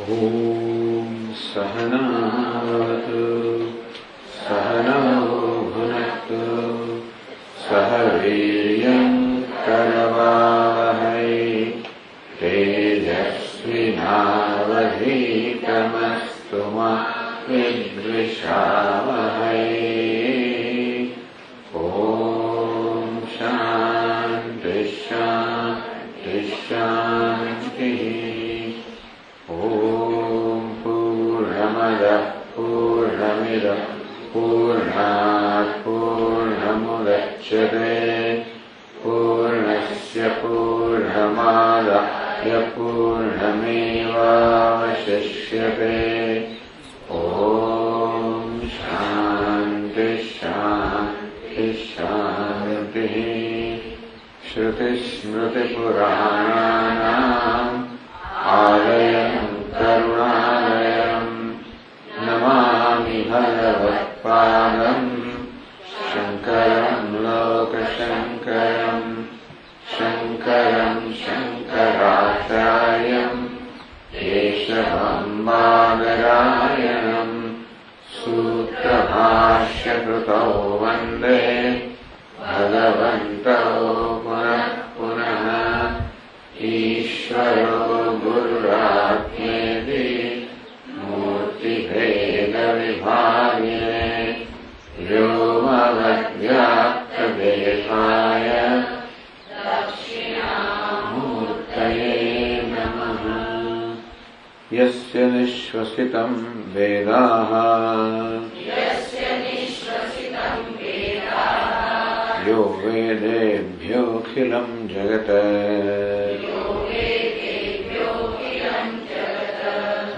ॐ सहनावतु सहनौ भुनक्तु सह वीर्यं करवावहै तेजस्विनावधीतमस्तु मा विद्विषावहै। ॐ शान्ति शान्ति शान्तिः। ॐ पूर्णमदः पूर्णमिदं पूर्णात् पूर्णमुदच्यते पूर्णस्य पूर्णमादाय पूर्णमेवावशिष्यते। ॐ शान्ति शान्ति शान्तिः। श्रुतिस्मृतिपुराणानाम् आलयं करुणालयं नमामि भगवत्पादं शङ्करं लोकशङ्करं शङ्करं शङ्कराचार्यं केशवं बादरायणं सूत्रभाष्यकृतौ वन्दे भगवन्तौ पुनः पुनः। ईश्वरो गुरुरात्मेति मूर्तिभेदविभागिने व्योमवद्व्याप्तदेहाय दक्षिणामूर्तये नमः। यस्य निःश्वसितं वेदाः यो वेदेभ्योऽखिलं जगत्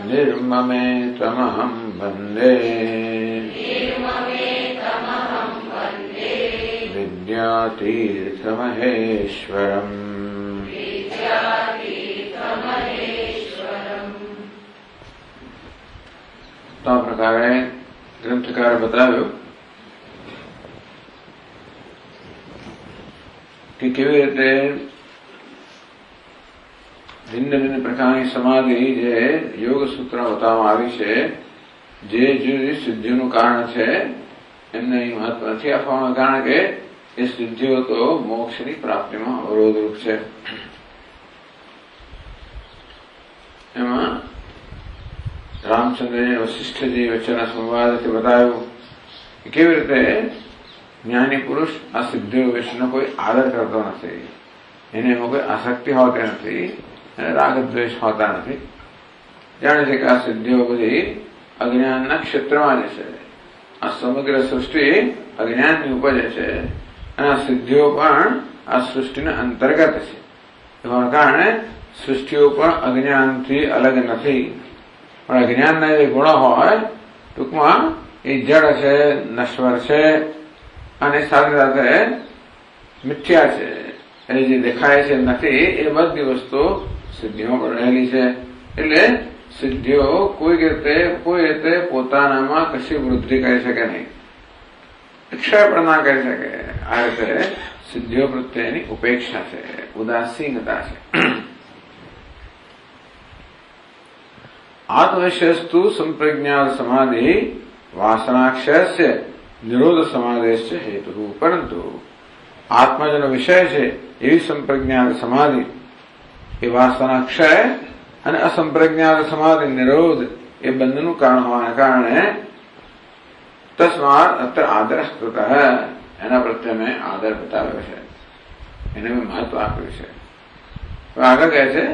निर्ममे त्वमहं वन्दे विद्यातीर्थमहेश्वरम्। तो आ प्रकारे ग्रंथकार बताव्યું कि કેવી રીતે ભિન્ન ભિન્ન પ્રકારની સમાધિ જે યોગ સૂત્ર બતાવવામાં આવી છે જે જુદી સિદ્ધિઓનું કારણ છે એમને અહીં મહત્વ નથી આપવામાં, કારણ કે એ સિદ્ધિઓ તો મોક્ષની પ્રાપ્તિમાં અવરોધરૂપ છે. એમાં રામચંદ્રજી વશિષ્ઠજી વચ્ચેના સંવાદથી બતાવ્યું કે કેવી રીતે જ્ઞાની પુરુષ આ સિદ્ધિઓ વિશેનો કોઈ આદર કરતો નથી, એને એમાં કોઈ આસક્તિ હોતી નથી અને રાગદ્વેષ હોતા નથી. જાણે છે કે આ સિદ્ધિઓ બધી અજ્ઞાનના ક્ષેત્રમાં જ છે. આ સમગ્ર સૃષ્ટિ અજ્ઞાનની ઉપજ છે અને આ સિદ્ધિઓ પણ આ સૃષ્ટિના અંતર્ગત છે. એના કારણે સૃષ્ટિઓ પણ અજ્ઞાનથી અલગ નથી, પણ અજ્ઞાનના જે ગુણો હોય ટૂંકમાં એ જડ છે, નશ્વર છે અને સાથે સાથે મિથ્યા છે. એટલે જે દેખાય છે નથી એ બધી વસ્તુ સિદ્ધિઓ પણ રહેલી છે. એટલે સિદ્ધિઓ કોઈ રીતે પોતાનામાં કશી વૃદ્ધિ કરી શકે નહીં, ક્ષય પણ ના કરી શકે. આ રીતે સિદ્ધિઓ પ્રત્યેની ઉપેક્ષા છે, ઉદાસીનતા છે. આત્મવિષયસ્તુ સંપ્રજ્ઞાત સમાધિ વાસનાક્ષય નિરોધ સમાદેશ હેતુ. પરંતુ આત્માજનો વિષય છે એવી સંપ્રજ્ઞાત સમાધિ એ વાસનાક્ષય અને અસંપ્રજ્ઞાત સમાધિ નિરોધ એ બંનેનું કારણ હોવાના કારણે તસ્માત અત્રે આદર કૃત, એના પ્રત્યે મેં આદર બતાવ્યો છે, એને મેં મહત્વ આપ્યું છે. આગળ કહે છે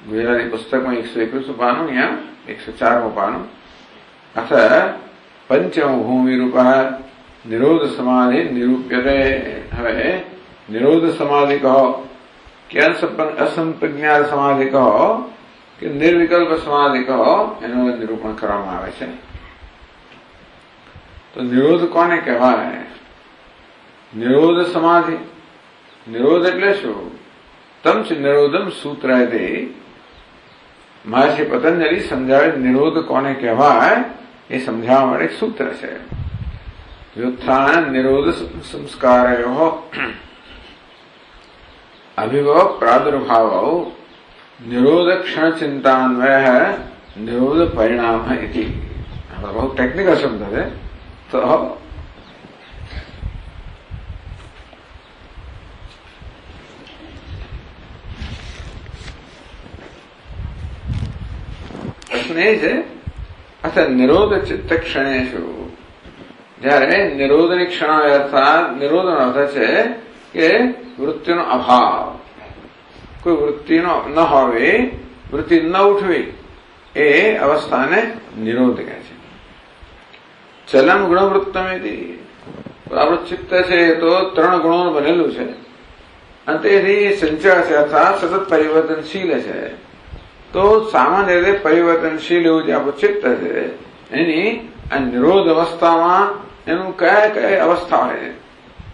ગુજરાતી પુસ્તકમાં 121 પાનું, અહીંયા 104 પાનું. અથ પંચમ ભૂમિરૂપ નિરોધ સમાધિ નિરૂપ્યતે. હવે નિરોધ સમાધિ કહો કે અસંપ્રજ્ઞાત સમાધિ કહો કે નિર્વિકલ્પ સમાધિ કહો, એનું નિરૂપણ કરવામાં આવે છે. તો નિરોધ કોને કહેવાય? નિરોધ સમાધિ. નિરોધ એટલે શું? તમ ચ નિરોધમ સૂત્ર તે મહર્ષિ પતંજલિ સમજાવે. નિરોધ કોને કહેવાય એ સમજાવવા માટે એક સૂત્ર છે. વ્યુત્થાન નિરોધ સંસ્કારયો અભિભવ પ્રાદુર્ભાવ निरोध क्षण चिंतान्वय निरोध परिणाम इति बहुत टेक्निकल शब्द है। तो પ્રશ્ન એ છે અચ્છા નિરોધ ચિત્ત ક્ષણેશુ જયારે નિરોધની ક્ષણ અર્થાત નિરોધનો અર્થ છે કે વૃત્તિનો અભાવ, કોઈ વૃત્તિનો ન હોવી, વૃત્તિ ન ઉઠવી એ અવસ્થાને નિરોધ કહે છે. ચલમ ગુણવૃત્તમેથી આપણું ચિત્ત છે તો 3 ગુણોનું બનેલું છે અને તેથી સંચળ છે અર્થાત સતત પરિવર્તનશીલ છે. તો સામાન્ય રીતે પરિવર્તનશીલ એવું જે આપણું ચિત્ત છે એની આ નિરોધ અવસ્થામાં એનું કયા અવસ્થા હોય છે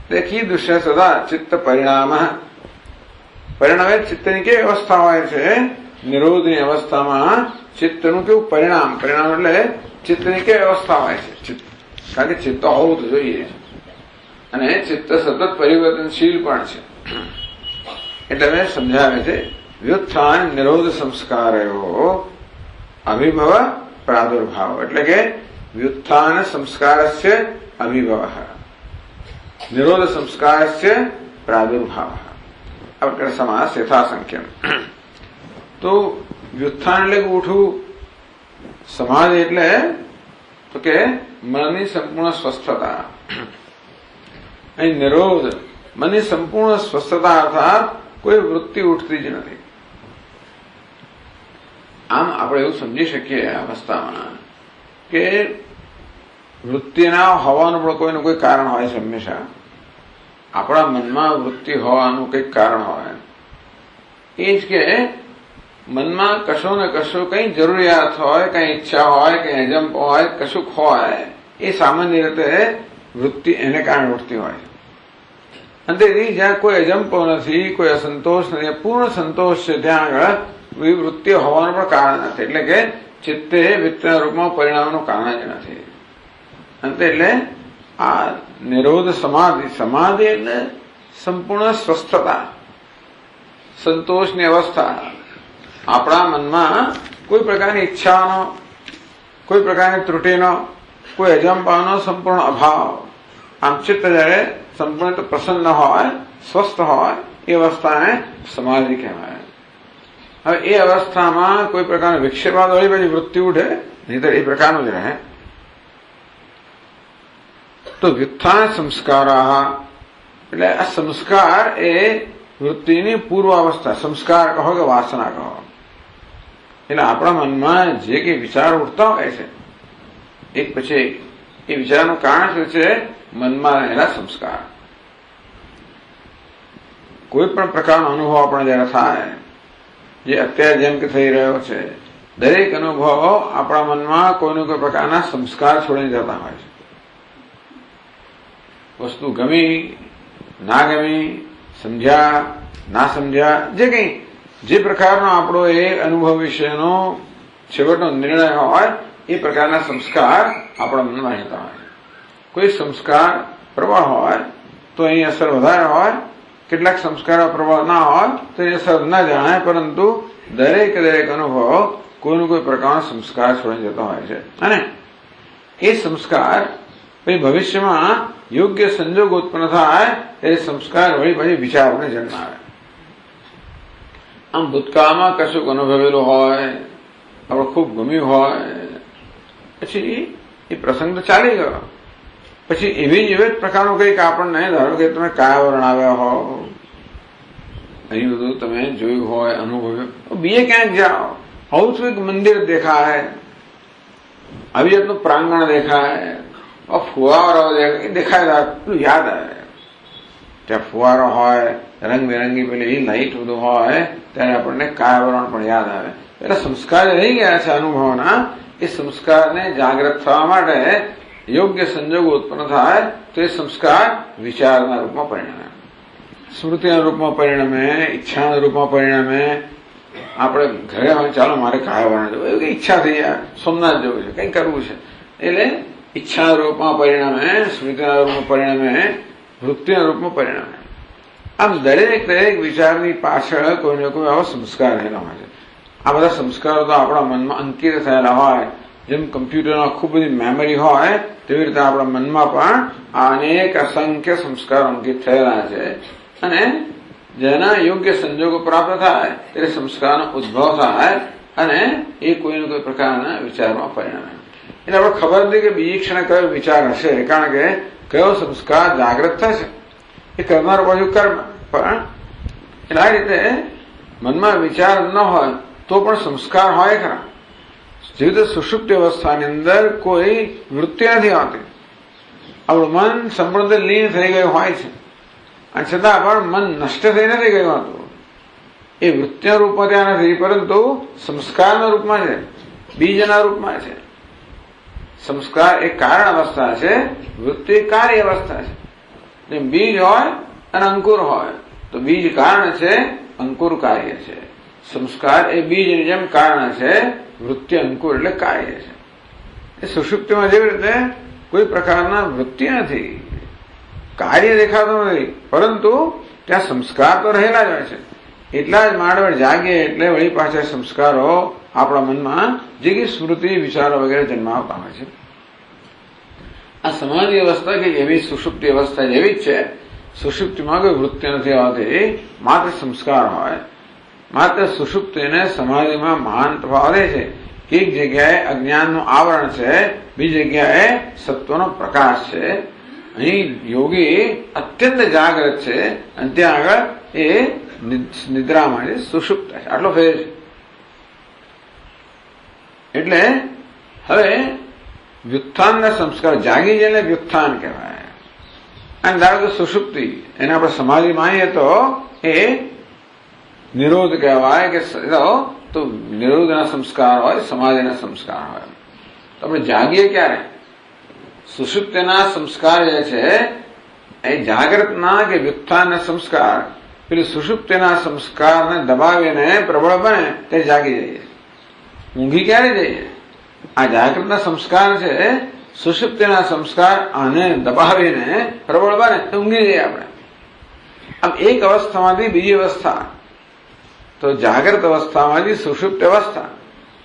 તે કીદૃશ્ય સદા ચિત્ત પરિણામે ચિત્તની કેવી અવસ્થા હોય છે? નિરોધની અવસ્થામાં ચિત્તનું કેવું પરિણામ એટલે ચિત્તની કેવી અવસ્થા હોય છે? કારણ કે ચિત્ત હોવું તો જોઈએ અને ચિત્ત સતત પરિવર્તનશીલ પણ છે. એટલે મેં સમજાવે છે વ્યુત્થાન નિરોધ સંસ્કારો અભિભવ પ્રાદુર્ભાવ એટલે કે વ્યુત્થાન સંસ્કારસ્ય અભિભવ નિરોધ સંસ્કારસ્ય પ્રાદુર્ભાવ અવકર સમાસ યથાસંખ્યમ. તો વ્યુત્થાન એટલે ઉઠવું, સમાધિ એટલે તો કે મનની સંપૂર્ણ સ્વસ્થતા. અહીં નિરોધ મનની સંપૂર્ણ સ્વસ્થતા અર્થાત કોઈ વૃત્તિ ઉઠતી જ નથી. આમ આપણે એવું સમજી શકીએ આ અવસ્થામાં કે વૃત્તિના હોવાનું પણ કોઈનું કોઈ કારણ હોય છે. હંમેશા આપણા મનમાં વૃત્તિ હોવાનું કંઈક કારણ હોય. એ જ કે મનમાં કશું ને કશું કઈ જરૂરિયાત હોય, કઈ ઈચ્છા હોય, કઈ અજંપ હોય, કશુંક હોય એ સામાન્ય રીતે વૃત્તિ એને કારણે ઉઠતી હોય. અને તેથી જ્યાં કોઈ અજંપો નથી, કોઈ અસંતોષ નથી, પૂર્ણ સંતોષ છે ત્યાં આગળ વૃત્તિ હોવાનું પણ કારણ નથી. એટલે કે ચિત્તે વૃત્તિના રૂપમાં પરિણામનું કારણ જ નથી. અંતે એટલે આ નિરોધ સમાધિ એટલે સંપૂર્ણ સ્વસ્થતા, સંતોષની અવસ્થા. આપણા મનમાં કોઈ પ્રકારની ઈચ્છાનો, કોઈ પ્રકારની ત્રુટિનો, કોઈ અજંપાનો સંપૂર્ણ અભાવ. આમ ચિત્ત જયારે સંપૂર્ણ પ્રસન્ન હોય, સ્વસ્થ હોય એ અવસ્થાને સમાધિ કહેવાય. હવે એ અવસ્થામાં કોઈ પ્રકારનો વિક્ષેપાદ હોય પછી વૃત્તિ ઉઠે, નહીં તો એ પ્રકારનું જ રહે. તો વ્યુત્થાન સંસ્કાર એટલે આ સંસ્કાર એ વૃત્તિની પૂર્વ અવસ્થા. સંસ્કાર કહો કે વાસના કહો, એટલે આપણા મનમાં જે કંઈ વિચાર ઉઠતા હોય છે એક પછી એ વિચારનું કારણ શું છે? મનમાં રહેલા સંસ્કાર. કોઈ પણ પ્રકારનો અનુભવ આપણે જયારે થાય, જે અત્યારે જેમ કે થઈ રહ્યો છે, દરેક અનુભવ આપણા મનમાં કોઈને કોઈ પ્રકારના સંસ્કાર છોડીને જતા હોય છે. વસ્તુ ગમી, ના ગમી, સમજ્યા, ના સમજ્યા, જે પ્રકારનો આપણો એ અનુભવ વિશેનો છેવટનો નિર્ણય હોય એ પ્રકારના સંસ્કાર આપણા મનમાં રહેતા હોય. કોઈ સંસ્કાર પ્રબળ હોય તો એની અસર વધારે હોય, કેટલાક સંસ્કાર પ્રબળ ના હોય તો એની અસર ના જણાય, પરંતુ દરેક અનુભવ કોઈનો કોઈ પ્રકારનો સંસ્કાર છોડી જતો હોય છે. અને એ સંસ્કાર પછી ભવિષ્યમાં યોગ્ય સંજોગ ઉત્પન્ન થાય એ સંસ્કાર વળી પછી વિચારોને જન્મ આવે. આમ ભૂતકાળમાં કશુંક અનુભવેલું હોય, આપણે ખૂબ ગમ્યું હોય, પછી એ પ્રસંગ તો ચાલી ગયો, પછી એવી જ પ્રકારનું કંઈક આપણને, ધારો કે તમે કાયાવરણ આવ્યા હો, અહીં બધું તમે જોયું હોય, અનુભવ્યું, બીજે ક્યાંક જાઓ, આવું કંઈક મંદિર દેખાય, આવી જાતનું પ્રાંગણ દેખાય, ફુવારો દેખાય, પેલું યાદ આવે. ત્યાં ફુવારો હોય, રંગબેરંગી પેલી લાઈટ બધું હોય, ત્યારે આપણને કાયાવરણ પણ યાદ આવે. એટલે સંસ્કાર રહી ગયા છે અનુભવના, એ સંસ્કારને જાગૃત થવા માટે યોગ્ય સંજોગો ઉત્પન્ન થાય તો એ સંસ્કાર વિચારના રૂપમાં પરિણમે, સ્મૃતિના રૂપમાં પરિણમે, ઈચ્છાના રૂપમાં પરિણમે. આપણે ઘરે હોય, ચાલો મારે કાયાવરણ જવું, એવું ઈચ્છા થઈ જાય, સોમનાથ જવું છે, કંઈ કરવું છે, એટલે ઈચ્છાના રૂપમાં પરિણમે, સ્મૃતિના રૂપમાં પરિણમે, વૃત્તિના રૂપમાં પરિણમે. આમ દરેક વિચારની પાછળ કોઈને કોઈ આવો સંસ્કાર રહેલા હોય છે. આ બધા સંસ્કારો તો આપણા મનમાં અંકિત થયેલા હોય, જેમ કમ્પ્યુટરમાં ખૂબ બધી મેમરી હોય તેવી રીતે આપણા મનમાં પણ અનેક અસંખ્ય સંસ્કારો અંકિત થયેલા છે, અને જેના યોગ્ય સંજોગો પ્રાપ્ત થાય ત્યારે સંસ્કારનો ઉદ્ભવ થાય અને એ કોઈને કોઈ પ્રકારના વિચારમાં પરિણમે. એટલે આપણે ખબર નથી કે બીજી ક્ષણે કયો વિચાર હશે, કારણ કે કયો સંસ્કાર જાગૃત થશે એ કરનાર બાજુ કર્મ. પણ એટલે આ રીતે મનમાં વિચાર ન હોય તો પણ સંસ્કાર હોય ખરા. જેવી રીતે સુષુપ્તિ અવસ્થાની અંદર કોઈ વૃત્તિ નથી હોતી, આપણું મન સંપૂર્ણ લીન થઈ ગયું હોય છે, અને છતાં પણ મન નષ્ટ થઈ નથી ગયું હતું. એ વૃત્તિના રૂપમાં ત્યાં નથી, પરંતુ સંસ્કારના રૂપમાં છે, બીજના રૂપમાં છે. સંસ્કાર એ કારણ અવસ્થા છે, વૃત્તિ કાર્ય અવસ્થા છે. જેમ બીજ હોય અને અંકુર હોય તો બીજ કારણ છે, અંકુર કાર્ય છે. સંસ્કાર એ બીજની જેમ કારણ છે, વૃત્તિ અંકુર એટલે કાર્ય છે. એ સુષુપ્તિમાં જેવી રીતે કોઈ પ્રકારના વૃત્તિ નથી, કાર્ય દેખાતું નથી, પરંતુ ત્યાં સંસ્કાર તો રહેલા જ હોય છે. એટલા જ માંડવડ જાગે એટલે વળી પાછા સંસ્કારો આપણા મનમાં જે કે સ્મૃતિ વિચારો વગેરે જન્માવતા હોય છે. આ સમાધિ અવસ્થા કે એવી સુષુપ્તિ અવસ્થા જેવી જ છે. સુષુપ્તિમાં કોઈ વૃત્તિ નથી હોતી, માત્ર સંસ્કાર હોય. માત્ર સુષુપ્તિને સમાધિમાં મહાન તફાવત છે. એક જગ્યાએ અજ્ઞાનનું આવરણ છે, બીજી જગ્યાએ સત્વનો પ્રકાશ છે. અહીં યોગી અત્યંત જાગૃત છે અને ત્યાં આગળ એ નિદ્રામાં છે, સુષુપ્ત છે. આટલો ફેર છે. એટલે હવે વ્યુત્થાનના સંસ્કાર જાગી જાય એટલે વ્યુત્થાન કહેવાય. અને ધારો કે સુષુપ્તિ એને આપણે સમાધિ માનીએ તો એ નિરોધ કહેવાય, કે તો નિરોધના સંસ્કાર હોય, સમાધિના સંસ્કાર હોય. તો આપણે જાગીએ ક્યારે? સુષુપ્તિના સંસ્કાર જે છે એ જાગૃતના કે વ્યુત્થાનના સંસ્કાર પેલી સુષુપ્તિના સંસ્કારને દબાવીને પ્રબળ બને તે જાગી જઈએ. ઊંઘી ક્યારે જઈએ? આ જાગૃતના સંસ્કાર છે, સુષુપ્તિના સંસ્કાર આને દબાવીને પ્રબળ બને તો ઊંઘી જઈએ આપણે. આમ એક અવસ્થામાંથી બીજી અવસ્થા, તો જાગૃત અવસ્થામાંથી સુષુપ્ત અવસ્થા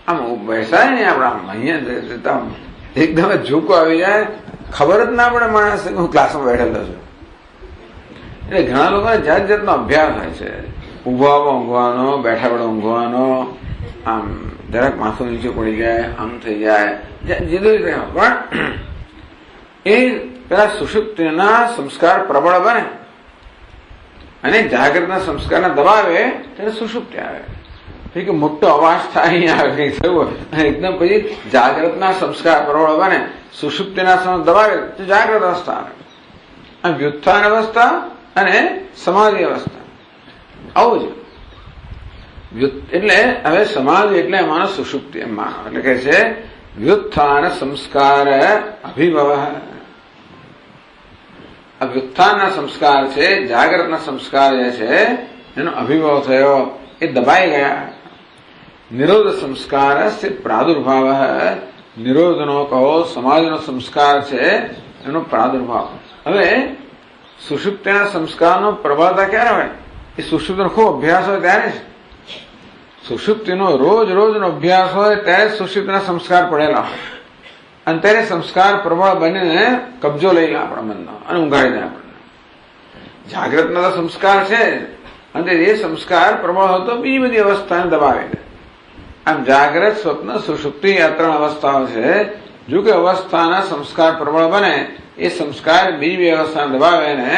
આમ બેસાય ને આપણા અહીંયા એકદમ ઝૂકો આવી જાય, ખબર જ ના પડે માણસ હું ક્લાસમાં બેઠેલો છું. એટલે ઘણા લોકોને જાત જાતનો અભ્યાસ હોય છે, ઉભા ઊંઘવાનો, બેઠા પડે ઊંઘવાનો, આમ જરાક માથું નીચે પડી જાય, આમ થઈ જાય, જુદું પણ એ પેલા સુષુપ્તિના સંસ્કાર પ્રબળ બને અને જાગૃતના સંસ્કારને દબાવે ત્યારે સુષુપ્તિ આવે. કે મોટો અવાજ થાય, અહીંયા આવે કંઈક થયું એકદમ, પછી જાગૃતના સંસ્કાર પ્રબળ બને, સુષુપ્તિના સંસ્કાર દબાવે તો જાગૃત અવસ્થા આવે. આ વ્યુત્થાન અવસ્થા અને સમાધિ અવસ્થા આવું છે. એટલે હવે સમાધિ એટલે એમાંનો સુષુપ્તિ એમ માનો. એટલે કે છે વ્યુત્થાન સંસ્કાર અભિભવ. આ વ્યુત્થાનના સંસ્કાર છે, જાગૃતના સંસ્કાર જે છે એનો અભિભવ થયો, એ દબાઈ ગયા. નિરોધ સંસ્કાર પ્રાદુર્ભાવ, નિરોધનો કહો સમાધિનો સંસ્કાર છે એનો પ્રાદુર્ભાવ. હવે સુષુપ્તિના સંસ્કારનો પ્રબળતા ક્યારે હોય? એ સુષુપ્તિનો ખૂબ અભ્યાસ હોય ત્યારે જ. સુષુપ્તિનો રોજનો અભ્યાસ હોય ત્યારે સુષુપ્તિના સંસ્કાર પડેલા હોય, અને ત્યારે સંસ્કાર પ્રબળ બનીને કબજો લઈ લે આપણા મનનો અને ઊંઘાડી દે આપણને. જાગૃતના સંસ્કાર છે અને એ સંસ્કાર પ્રબળ હતો બીજી બધી અવસ્થાને દબાવે દે. આમ જાગ્રત, સ્વપ્ન, સુષુપ્તિ આ ત્રણ અવસ્થાઓ છે. જો કે અવસ્થાના સંસ્કાર પ્રબળ બને એ સંસ્કાર બીજી બે અવસ્થાને દબાવે ને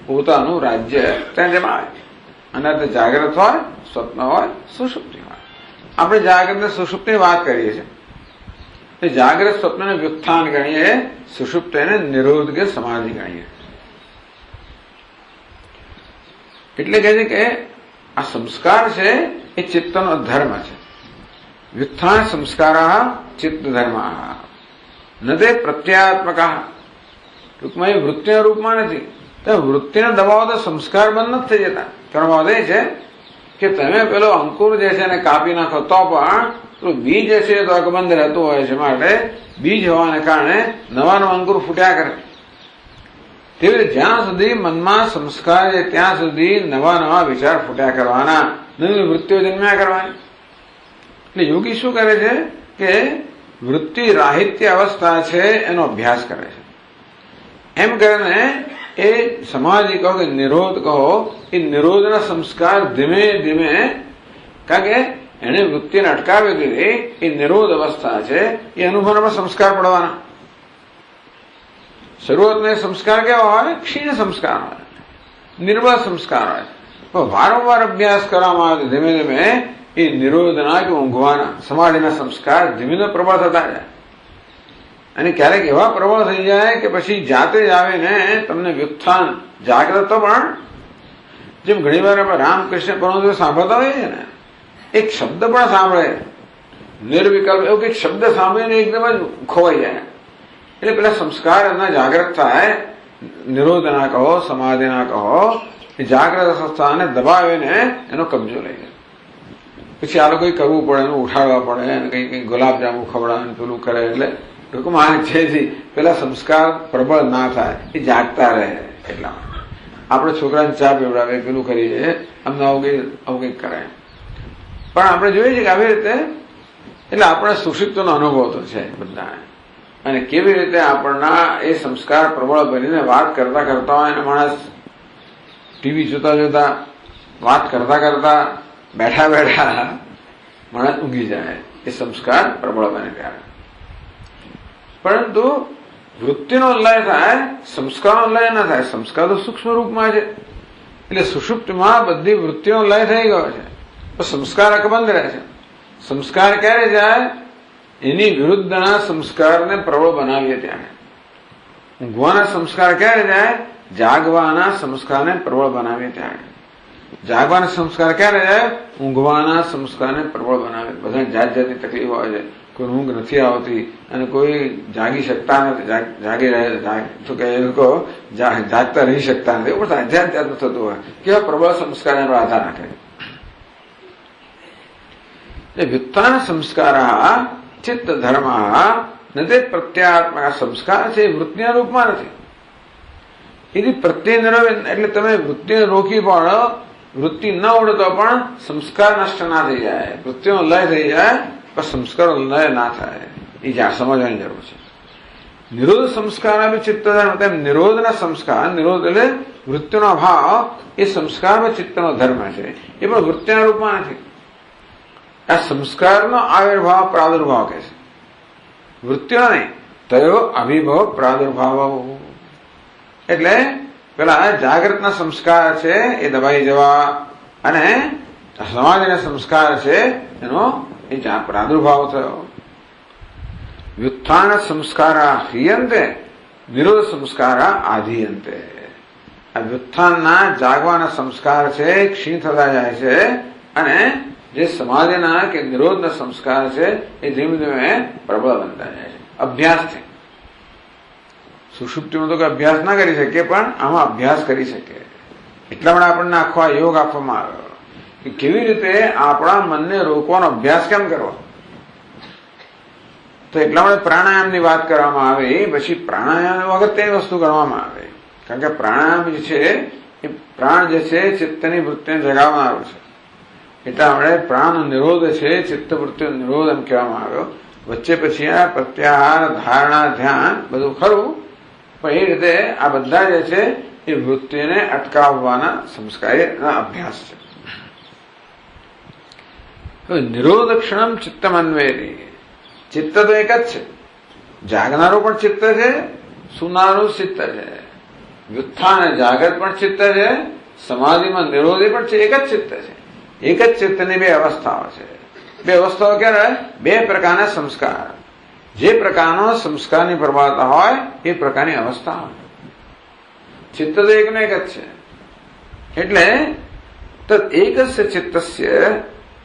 પોતાનું રાજ્ય ત્યાં જમાવે. અને તે જાગ્રત હોય, સ્વપ્ન હોય, સુષુપ્તિ હોય. આપણે જાગ્રત ને સુષુપ્તિની વાત કરીએ છીએ. એ જાગ્રત સ્વપ્નને વ્યુત્થાન ગણીએ, સુષુપ્તિને નિરોધ કે સમાધિ ગણીએ. એટલે કહે છે કે આ સંસ્કાર છે એ ચિત્તનો ધર્મ છે. વ્યુત્થાન સંસ્કાર ચિત્ત ધર્મ ન તે પ્રત્યાત્મક. ટૂંકમાં એ વૃત્તિના રૂપમાં નથી. તો વૃત્તિને દબાવો તો સંસ્કાર બંધ નથી થઈ જતા. કર્મ એ છે કે તમે પેલો અંકુર જે છે એને કાપી નાખો તો પણ બીજ જે છે તો અકબંધ રહેતું હોય છે, માટે બીજ હોવાને કારણે નવાનો અંકુર ફૂટ્યા કરે. તેવી રીતે જ્યાં સુધી મનમાં સંસ્કાર છે ત્યાં સુધી નવા વિચાર ફૂટ્યા કરવાના, નવી વૃત્તિઓ જન્મ્યા કરવાની. એટલે યોગી શું કરે છે કે વૃત્તિ રાહિત્ય અવસ્થા છે એનો અભ્યાસ કરે છે. એમ કરીને એ સમાધિ કહો કે નિરોધ કહો, એ નિરોધના સંસ્કાર ધીમે ધીમે, કારણ કે એને વૃત્તિને અટકાવી દીધી, એ નિરોધ અવસ્થા છે, એ અનુભવમાં સંસ્કાર પડવાના. શરૂઆતના સંસ્કાર કેવા હોય? ક્ષીણ સંસ્કાર હોય, નિર્બળ સંસ્કાર હોય. પણ વારંવાર અભ્યાસ કરવામાં આવે ધીમે ધીમે એ નિરોધના કે ઊંઘવાના સમાધિના સંસ્કાર ધીમે ધીમે પ્રબળ થતા જાય. અને ક્યારેક એવા પ્રબળ થઈ જાય કે પછી જાતે જ આવીને તમને વ્યુત્થાન જાગ્રત પણ, જેમ ઘણી વાર આપણે રામકૃષ્ણ પરમહંસ સાંભળતા હોઈએ છીએ ને, એક શબ્દ પણ સાંભળે નિર્વિકલ્પ, એવું કંઈક શબ્દ સાંભળીને એકદમ જ ખોવાઈ જાય. એટલે પેલા સંસ્કાર એના જાગ્રત થાય, નિરોધના કહો, સમાધિના કહો, એ જાગ્રત સંસ્થાને દબાવીને એનો કબજો લઈ જાય. પછી આ લોકો કરવું પડે, એનું ઉઠાડવા પડે, અને કંઈ ગુલાબજાંબુ ખવડાવે, પેલું કરે. એટલે ટૂંકમાં છે પેલા સંસ્કાર પ્રબળ ના થાય, એ જાગતા રહે. એટલા આપણે છોકરાને ચા પીવડાવે, પેલું કરીએ, અમને આવું કંઈક કરાય. પણ આપણે જોઈએ છીએ કે આવી રીતે, એટલે આપણે સુષુપ્તનો અનુભવ તો છે બધાને. અને કેવી રીતે આપણના એ સંસ્કાર પ્રબળ બનીને વાત કરતા કરતા હોય, અને માણસ ટીવી જોતા જોતા, વાત કરતા કરતા, બેઠા બેઠા માણસ ઊંઘી જાય, એ સંસ્કાર પ્રબળ બને ત્યારે. પરંતુ વૃત્તિનો લય થાય, સંસ્કારનો લય ના થાય. સંસ્કાર તો સૂક્ષ્મ રૂપમાં છે, એટલે સુષુપ્તમાં બધી વૃત્તિનો લય થઈ ગયો છે, તો સંસ્કાર અકબંધ રહે છે. સંસ્કાર ક્યારે જાય? એની વિરુદ્ધના સંસ્કારને પ્રબળ બનાવીએ ત્યારે. ઊંઘવાના સંસ્કાર ક્યારે જાય? જાગવાના સંસ્કારને પ્રબળ બનાવીએ ત્યારે. જાગવાના સંસ્કાર ક્યારે જાય? ઊંઘવાના સંસ્કારને પ્રબળ બનાવે. બધા જાત જાતની તકલીફો આવે છે. કોઈ ઊંઘ નથી આવતી અને કોઈ જાગી શકતા નથી, જાગી રહે તો કે એ લોકો જાગતા રહી શકતા નથી. એવું પણ જાત જાતનું થતું હોય. કેવા પ્રબળ સંસ્કાર એનો આધાર રાખે. વ્યુત્થાન સંસ્કાર ચિત્ત ધર્મ નથી પ્રત્યાત્મક. સંસ્કાર છે એ વૃત્તિના રૂપમાં નથી. એની પ્રત્યે નિરવે, એટલે તમે વૃત્તિને રોકી પણ, વૃત્તિ ન ઉડે તો પણ સંસ્કાર નષ્ટ ના થઈ જાય, વૃત્તિનો લય થઈ જાય, પણ સંસ્કાર લય ના થાય. એ જ્યાં સમજવાની જરૂર છે. નિરોધ સંસ્કાર બી ચિત્ત ધર્મ. તેમ નિરોધના સંસ્કાર, નિરોધ એટલે વૃત્તિનો અભાવ, એ સંસ્કારમાં ચિત્તનો ધર્મ છે. એ પણ વૃત્તિના રૂપમાં નથી. આ સંસ્કારનો આવિર્ભાવ પ્રાદુર્ભાવ કહે છે, વૃત્તિનો નહીં. તયો અભિભવ પ્રાદુર્ભાવ. એટલે પેલા જાગૃતના સંસ્કાર છે એ દબાઈ જવા, અને સમાધિના સંસ્કાર છે એનો એ પ્રાદુર્ભાવ થયો. વ્યુત્થાન સંસ્કારા હિયંતે, નિરોધ સંસ્કારા આધીયંતે. આ વ્યુત્થાનના જાગવાના સંસ્કાર છે ક્ષીણ થતા જાય છે, અને જે સમાધિના કે નિરોધના સંસ્કાર છે એ ધીમે ધીમે પ્રબળ બનતા જાય છે. અભ્યાસથી સુષુપ્તિમાં તો કોઈ અભ્યાસ ના કરી શકીએ, પણ આમાં અભ્યાસ કરી શકીએ. એટલા માટે આપણને આખો આ યોગ આપવામાં આવ્યો કે કેવી રીતે આપણા મનને રોકવાનો અભ્યાસ કેમ કરવો. તો એટલા માટે પ્રાણાયામની વાત કરવામાં આવે. પછી પ્રાણાયામ અગત્યની વસ્તુ ગણવામાં આવે, કારણ કે પ્રાણાયામ જે છે એ પ્રાણ જે છે ચિત્તની વૃત્તિને જગાવનારું છે. એટલા માટે પ્રાણ નિરોધ છે, ચિત્ત વૃત્તિનો નિરોધ એમ કહેવામાં આવ્યો. વચ્ચે પછી આ પ્રત્યાહાર, ધારણા, ધ્યાન બધું ખરું, પણ એ રીતે આ બધા જે છે એ વૃત્તિને અટકાવવાના સંસ્કારના અભ્યાસ છે. નિરોધ ક્ષણમ ચિત્તમન્વેરી. ચિત્ત તો એક જ છે. જાગનારું પણ ચિત્ત છે, સુનારું ચિત્ત છે. વ્યુત્થાન જાગૃત પણ ચિત્ત છે, સમાધિમાં નિરોધી પણ છે. એક જ ચિત્ત છે. એક જ ચિત્તની બે અવસ્થાઓ છે. બે અવસ્થાઓ ક્યારે? બે પ્રકારના સંસ્કાર. જે પ્રકારનો સંસ્કારની પ્રબળતા હોય એ પ્રકારની અવસ્થા હોય. ચિત્ત તો એકને એક જ છે. એટલે એકસ્ય ચિત્તસ્ય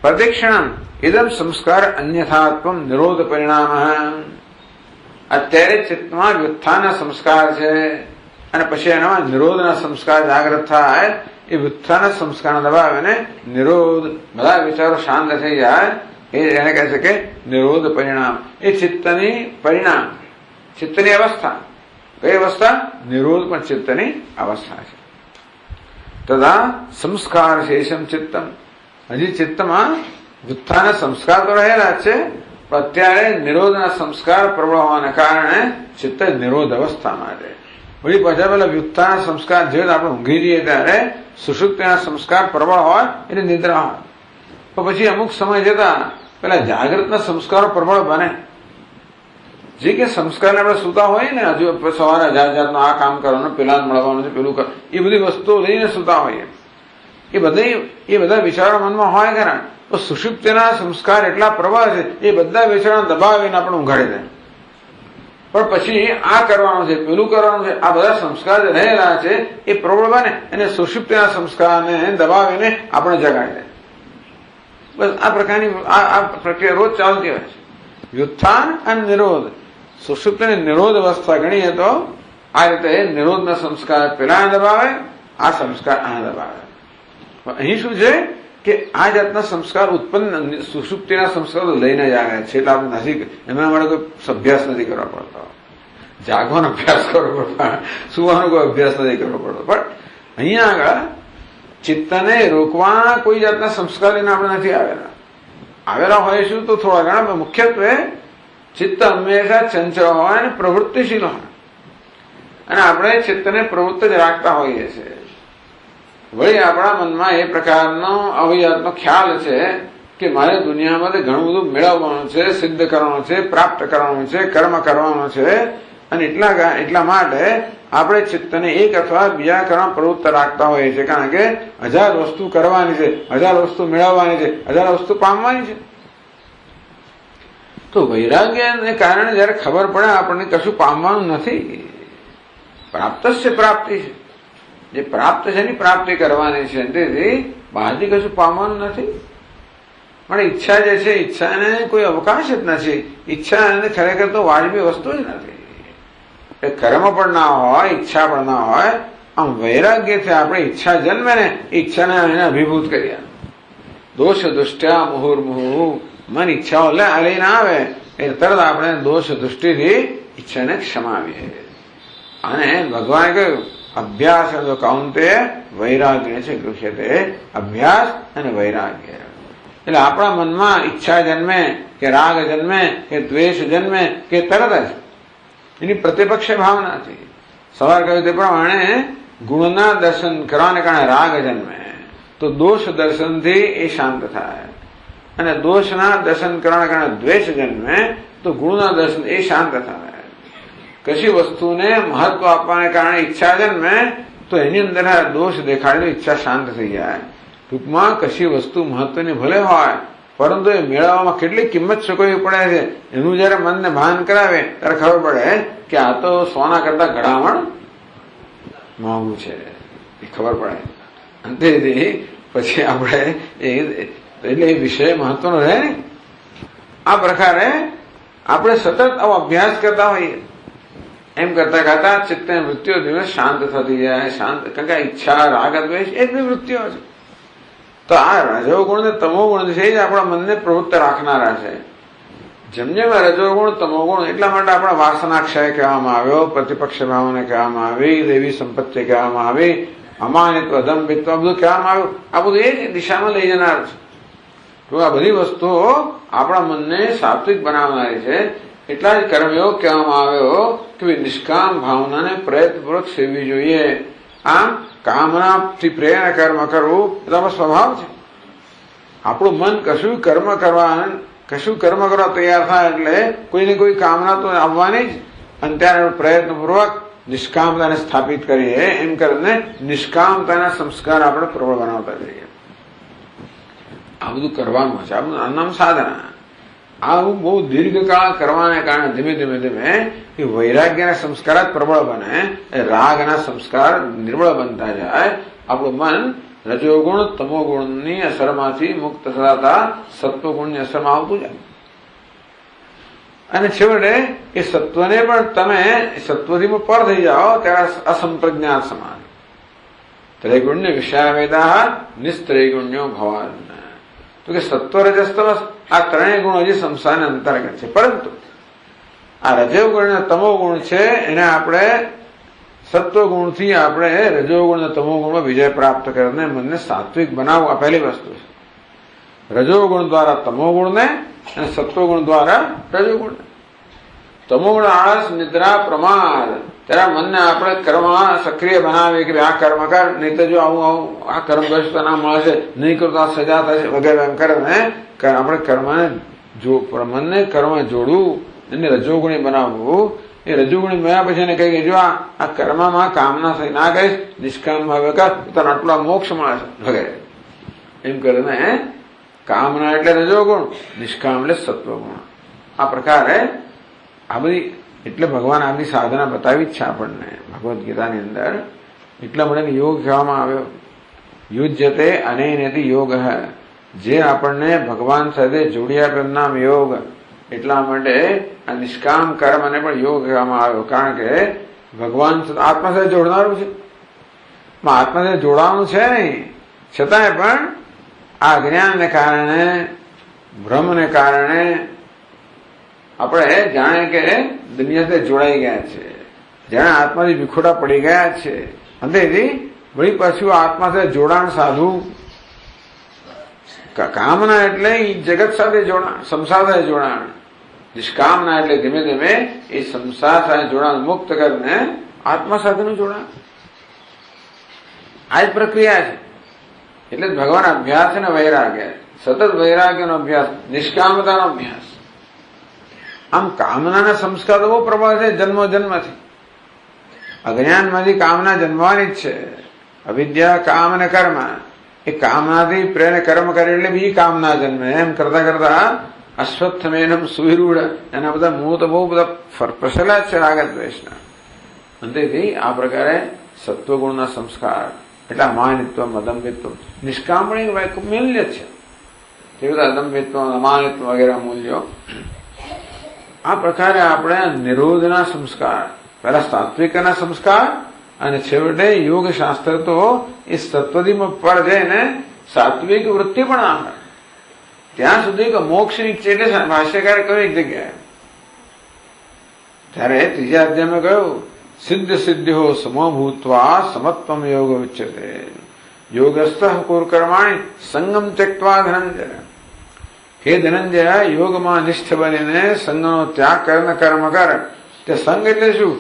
પ્રદક્ષિણમ ઇદમ સંસ્કાર અન્યથાત્વમ નિરોધ પરિણામ. અત્યારે ચિત્તમાં વ્યુત્થાનના સંસ્કાર છે, અને પછી એનામાં નિરોધના સંસ્કાર જાગૃત થાય. એ વ્યુત્થાન સંસ્કાર દબાવીને નિરોધ, બધા વિચારો શાંત થઈ જાય. એને કહે છે કે નિરોધ પરિણામ. એ ચિત્તની પરિણામ, ચિત્તની અવસ્થા. કઈ અવસ્થા? નિરોધ પણ ચિત્તની અવસ્થા છે. તથા સંસ્કાર શેષમ ચિત્તમ. હજી ચિત્તમાં વ્યુત્થાન સંસ્કાર તો રહેલા જ છે, પણ અત્યારે નિરોધના સંસ્કાર પ્રબળ હોવાને કારણે ચિત્ત નિરોધ અવસ્થામાં રહે. વળી પાછા પેલા વ્યુત્થાન સંસ્કાર જે આપણે ઊંઘી જઈએ ત્યારે સુષુપ્તિના સંસ્કાર પ્રબળ હોય એટલે નિદ્રા હોય, તો પછી અમુક સમય જતા પેલા જાગૃતના સંસ્કારો પ્રબળ બને. જે કે સંસ્કારને આપણે સુતા હોય ને, હજુ સવારે જાત જાતનું આ કામ કરવાનું, પેલા મળવાનું છે, પેલું કર, એ બધી વસ્તુઓ લઈને સુતા હોઈએ, એ બધા વિચારો મનમાં હોય ખરા, તો સુષુપ્તિના સંસ્કાર એટલા પ્રબળ છે એ બધા વિચારો દબાવીને આપણે ઊંઘાડી દે. પણ પછી આ કરવાનું છે, પેલું કરવાનું છે, આ બધા સંસ્કાર જે રહેલા છે એ પ્રબળ બને અને સુષુપ્તિના સંસ્કારને દબાવીને આપણે જગાડી દે. બસ આ પ્રકારની આ પ્રક્રિયા રોજ ચાલતી હોય છે. વ્યુત્થાન અને નિરોધ, સુષુપ્તિની નિરોધ અવસ્થા ગણીએ તો આ રીતે નિરોધના સંસ્કાર પેલા દબાવે, આ સંસ્કાર આ દબાવે. અહીં શું છે કે આ જાતના સંસ્કાર ઉત્પન્ન સુષુપ્તિના સંસ્કાર લઈને જ આવે છે, એટલે આપણે નથી એમના માટે કોઈ અભ્યાસ નથી કરવા પડતો, જાગવાનો અભ્યાસ કરવો પડતો, સુવાનો કોઈ અભ્યાસ નથી કરવો પડતો. પણ અહીંયા આગળ ચિત્તને રોકવા કોઈ જાતના સંસ્કાર લઈને આપણે નથી આવેલા હોઈશું તો થોડા ઘણા. મુખ્યત્વે ચિત્ત હંમેશા ચંચળ હોય અને પ્રવૃત્તિશીલ હોય, અને આપણે ચિત્તને પ્રવૃત્ત જ રાખતા હોઈએ છીએ. વળી આપણા મનમાં એ પ્રકારનો અવિયાતનો ખ્યાલ છે કે મારે દુનિયામાં ઘણું બધું મેળવવાનું છે, સિદ્ધ કરવાનું છે, પ્રાપ્ત કરવાનું છે, કર્મ કરવાનું છે, અને એટલા માટે આપણે ચિત્તને એક અથવા બીજા કર્મ પ્રવૃત્ત રાખતા હોઈએ છીએ. કારણ કે 1000 વસ્તુ કરવાની છે, 1000 વસ્તુ મેળવવાની છે, 1000 વસ્તુ પામવાની છે. તો વૈરાગ્યને કારણે જયારે ખબર પડે આપણને કશું પામવાનું નથી, પ્રાપ્ત છે, પ્રાપ્તિ છે, જે પ્રાપ્ત છે એની પ્રાપ્તિ કરવાની છે, તેથી બહારથી કશું પામવાનું નથી. પણ ઈચ્છા જે છે, ઈચ્છાને કોઈ અવકાશ જ નથી, ઈચ્છા એને ખરેખર તો વાજબી વસ્તુ જ નથી. કર્મ પણ ના હોય, ઈચ્છા પણ ના હોય. આમ વૈરાગ્યથી આપણે ઈચ્છા જન્મે ને ઈચ્છાને એને અભિભૂત કરીએ. દોષ દુષ્ટ્યા મુહુર્મુહુ, મન ઈચ્છાઓ લઈને આવે એટલે તરત આપણે દોષ દૃષ્ટિથી ઈચ્છાને ક્ષમાવીએ. અને ભગવાને કહ્યું અભ્યાસ કૌંતે વૈરાગ્ય છે ગૃહ્યતે, અભ્યાસ અને વૈરાગ્ય. એટલે આપણા મનમાં ઈચ્છા જન્મે કે રાગ જન્મે કે દ્વેષ જન્મે કે તરત જ એની પ્રતિપક્ષ ભાવનાથી, સવાર કહ્યું તે પ્રમાણે ગુણના દર્શન કરવાને કારણે રાગ જન્મે, તો દોષ દર્શનથી એ શાંત થાય, અને દોષના દર્શન કરવાને કારણે દ્વેષ જન્મે, તો ગુણના દર્શન એ શાંત થાય. કશી વસ્તુને મહત્વ આપવાને કારણે ઈચ્છા જન્મે, તો એની અંદર દોષ દેખાડે ઈચ્છા શાંત થઈ જાય. ટૂંકમાં કશી વસ્તુ મહત્વની ભલે હોય, પરંતુ એ મેળવવામાં કેટલી કિંમત ચૂકવવી પડે છે એનું જયારે મનને ભાન કરાવે ત્યારે ખબર પડે કે આ તો સોના કરતા ઘડામણ મોંઘું છે, એ ખબર પડે. અંતેથી પછી આપણે એટલે એ વિષય મહત્વનો રહે ને. આ પ્રકારે આપણે સતત આવો અભ્યાસ કરતા હોઈએ. એમ કરતા કરતા ચિત્તની વૃત્તિઓ ધીમે શાંત થતી જાય, શાંત. કારણ કે ઈચ્છા રાગ દ્વેષ એ જ વૃત્તિઓ છે. તો આ રજોગુણ ને તમોગુણ છે એ જ આપણા મનને પ્રવૃત્ત રાખનારા છે. જેમ જેમ રજોગુણ તમોગુણ, એટલા માટે આપણા વાસનાક્ષય કહેવામાં આવ્યો, પ્રતિપક્ષ ભાવને કહેવામાં આવી, દેવી સંપત્તિ કહેવામાં આવી, અમાનિત્વ દંભિત્વ બધું કહેવામાં આવ્યું. આ બધું એ જ દિશામાં લઈ જનાર છે. તો આ બધી વસ્તુઓ આપણા મનને સાત્વિક બનાવનારી છે. એટલા જ કર્મયોગ કહેવામાં આવ્યો કે નિષ્કામ ભાવનાને પ્રયત્નપૂર્વક સેવવી જોઈએ. આમ કામનાથી પ્રેરણા કર્મ કરવું એ તો આપણો સ્વભાવ છે. આપણું મન કશું કર્મ કરવા તૈયાર થાય એટલે કોઈને કોઈ કામના તો આવવાની જ, અને ત્યારે પ્રયત્નપૂર્વક નિષ્કામતાને સ્થાપિત કરીએ. એમ કરીને નિષ્કામતાના સંસ્કાર આપણે પ્રબળ બનાવતા જઈએ. આ બધું કરવાનું છે, આ બધું નામ સાધના. આવું બહુ દીર્ઘકાળ કરવાને કારણે ધીમે ધીમે ધીમે એ વૈરાગ્યના સંસ્કાર જ પ્રબળ બને, રાગના સંસ્કાર નિર્બળ બનતા જાય. આપણું મન રજોગુણ તમોગુણની અસરમાંથી મુક્ત થતા સત્વગુણની અસરમાં આવતું જાય. અને છેવટે એ સત્વને પણ તમે સત્વથી પર થઈ જાઓ ત્યારે અસંપ્રજ્ઞાત સમાન. ત્રૈગુણ્ય વિષયાવેદા નિસ્ત્રૈગુણ્યો ભવાન. તો કે સત્વ રજસ તમસ આ ત્રણેય ગુણો હજી સંસારને અંતર્ગત છે. પરંતુ આ રજોગુણ અને તમોગુણ છે એને આપણે સત્વગુણથી આપણે રજોગુણ અને તમોગુણમાં વિજય પ્રાપ્ત કરીને મનને સાત્વિક બનાવવું, આ પહેલી વસ્તુ છે. રજોગુણ દ્વારા તમોગુણને અને સત્વગુણ દ્વારા રજોગુણને. તમોગુણ આળસ, નિદ્રા, પ્રમાદ. ત્યારે મનને આપણે કર્મમાં સક્રિય બનાવીએ કે આ કર્મ કર, નહીં તો જો આવું આ કર્મ કરીશ તો ના મળશે, નહીં કરું તો આ સજા થશે વગેરે એમ કરે ને આપણે મનને કર્મ જોડવું એને રજોગુણી બનાવવું. એ રજોગુણી બન્યા પછી એને કહી જો આ કર્મમાં કામના થઈ ના કહીશ, નિષ્કામમાં હવે કર તો આટલો મોક્ષ મળશે વગેરે એમ કરીને કામના એટલે રજોગુણ, નિષ્કામ એટલે સત્વગુણ. આ પ્રકારે આ બધી એટલે ભગવાન આ બધી સાધના બતાવી જ છે આપણને ભગવદ્ ગીતાની અંદર. એટલા માટે યોગ કહેવામાં આવ્યો. યુજ્યતે અનેનેતિ યોગ, જે આપણને ભગવાન સાથે જોડી આપે એમ નામ યોગ. એટલા માટે આ નિષ્કામ કર્મને પણ યોગ કહેવામાં આવ્યો. કારણ કે ભગવાન આત્મા સાથે જોડનારું છે, આત્મા સાથે જોડાવાનું છે નહીં, છતાંય પણ આ જ્ઞાનને કારણે, ભ્રમને કારણે આપણે જાણે કે દુનિયા સાથે જોડાઈ ગયા છે, જાણે આત્માથી વિખોટા પડી ગયા છે. અંતેથી વળી પાછું આત્મા સાથે જોડાણ સાધવું. કામના એટલે જગત સાથે જોડાણ, સંસાર સાથે જોડાણ. નિષ્કામના એટલે ધીમે ધીમે એ સંસાર સાથે જોડાણ મુક્ત કરીને આત્મા સાથેનું જોડાણ. આ જ પ્રક્રિયા છે. એટલે ભગવાન અભ્યાસ અને વૈરાગ્ય, સતત વૈરાગ્યનો અભ્યાસ, નિષ્કામતાનો અભ્યાસ. આમ કામનાના સંસ્કાર તો બહુ પ્રબળ છે જન્મો જન્મથી. અજ્ઞાનમાંથી કામના જન્મવાની જ છે. અવિદ્યા, કામ અને કર્મ. એ કામનાથી પ્રેરણે કર્મ કરે એટલે બીજી કામના જન્મે. એમ કરતા કરતા અશ્વત્થમેનમ સુવિરૂઢ, એના બધા મૂળ તો બહુ બધા પ્રસેલા જ છે રાગ દ્વેષના. અંતેથી આ પ્રકારે સત્વગુણના સંસ્કાર એટલે અમાનિત્વ, અદમ્યત્વ, નિષ્કામણી મૂલ્ય છે. તે બધા અદમ્યત્વ, અમાનિત્વ વગેરે મૂલ્યો. આ પ્રકારે આપણે નિરોધના સંસ્કાર, પહેલા સાત્વિકના સંસ્કાર અને છેવટે યોગ શાસ્ત્ર તો એ સત્વધીમાં પર જઈને સાત્વિક વૃત્તિ પણ આવે ત્યાં સુધી કે મોક્ષની ચેટે ભાષ્યકારે કહ્યું એક જગ્યાએ. ત્યારે ત્રીજા અધ્યાયમાં કહ્યું સિદ્ધ સિદ્ધિઓ સમો ભૂત્વા સમત્વમ યોગ ઉચ્યતે યોગસ્થ કુરકર્માણી સંગમ ત્યક્ત્વા ધનંજય. હે ધનંજય, યોગમાં નિષ્ઠ બનીને સંગનો ત્યાગ કરીને કર્મ કર. તે સંગ એટલે શું?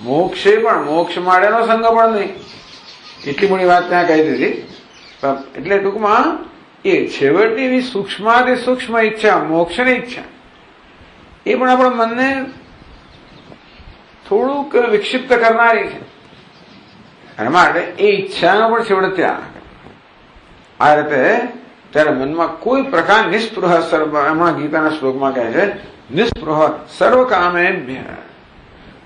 મોક્ષે પણ, મોક્ષ માટેનો સંગ પણ નહીં. એટલી મોટી વાત ત્યાં કહી દીધી. એટલે ટૂંકમાં એ છેવટની એવી સૂક્ષ્માથી સૂક્ષ્મ ઈચ્છા, મોક્ષની ઈચ્છા, એ પણ આપણા મનને થોડુંક વિક્ષિપ્ત કરનારી છે. અને માટે એ ઈચ્છાનો પણ છેવટે ત્યાગ. આ રીતે ત્યારે મનમાં કોઈ પ્રકાર નિસ્પૃહ, હમણાં ગીતાના શ્લોકમાં કહે છે નિસ્પૃહ સર્વ કામેભ્ય,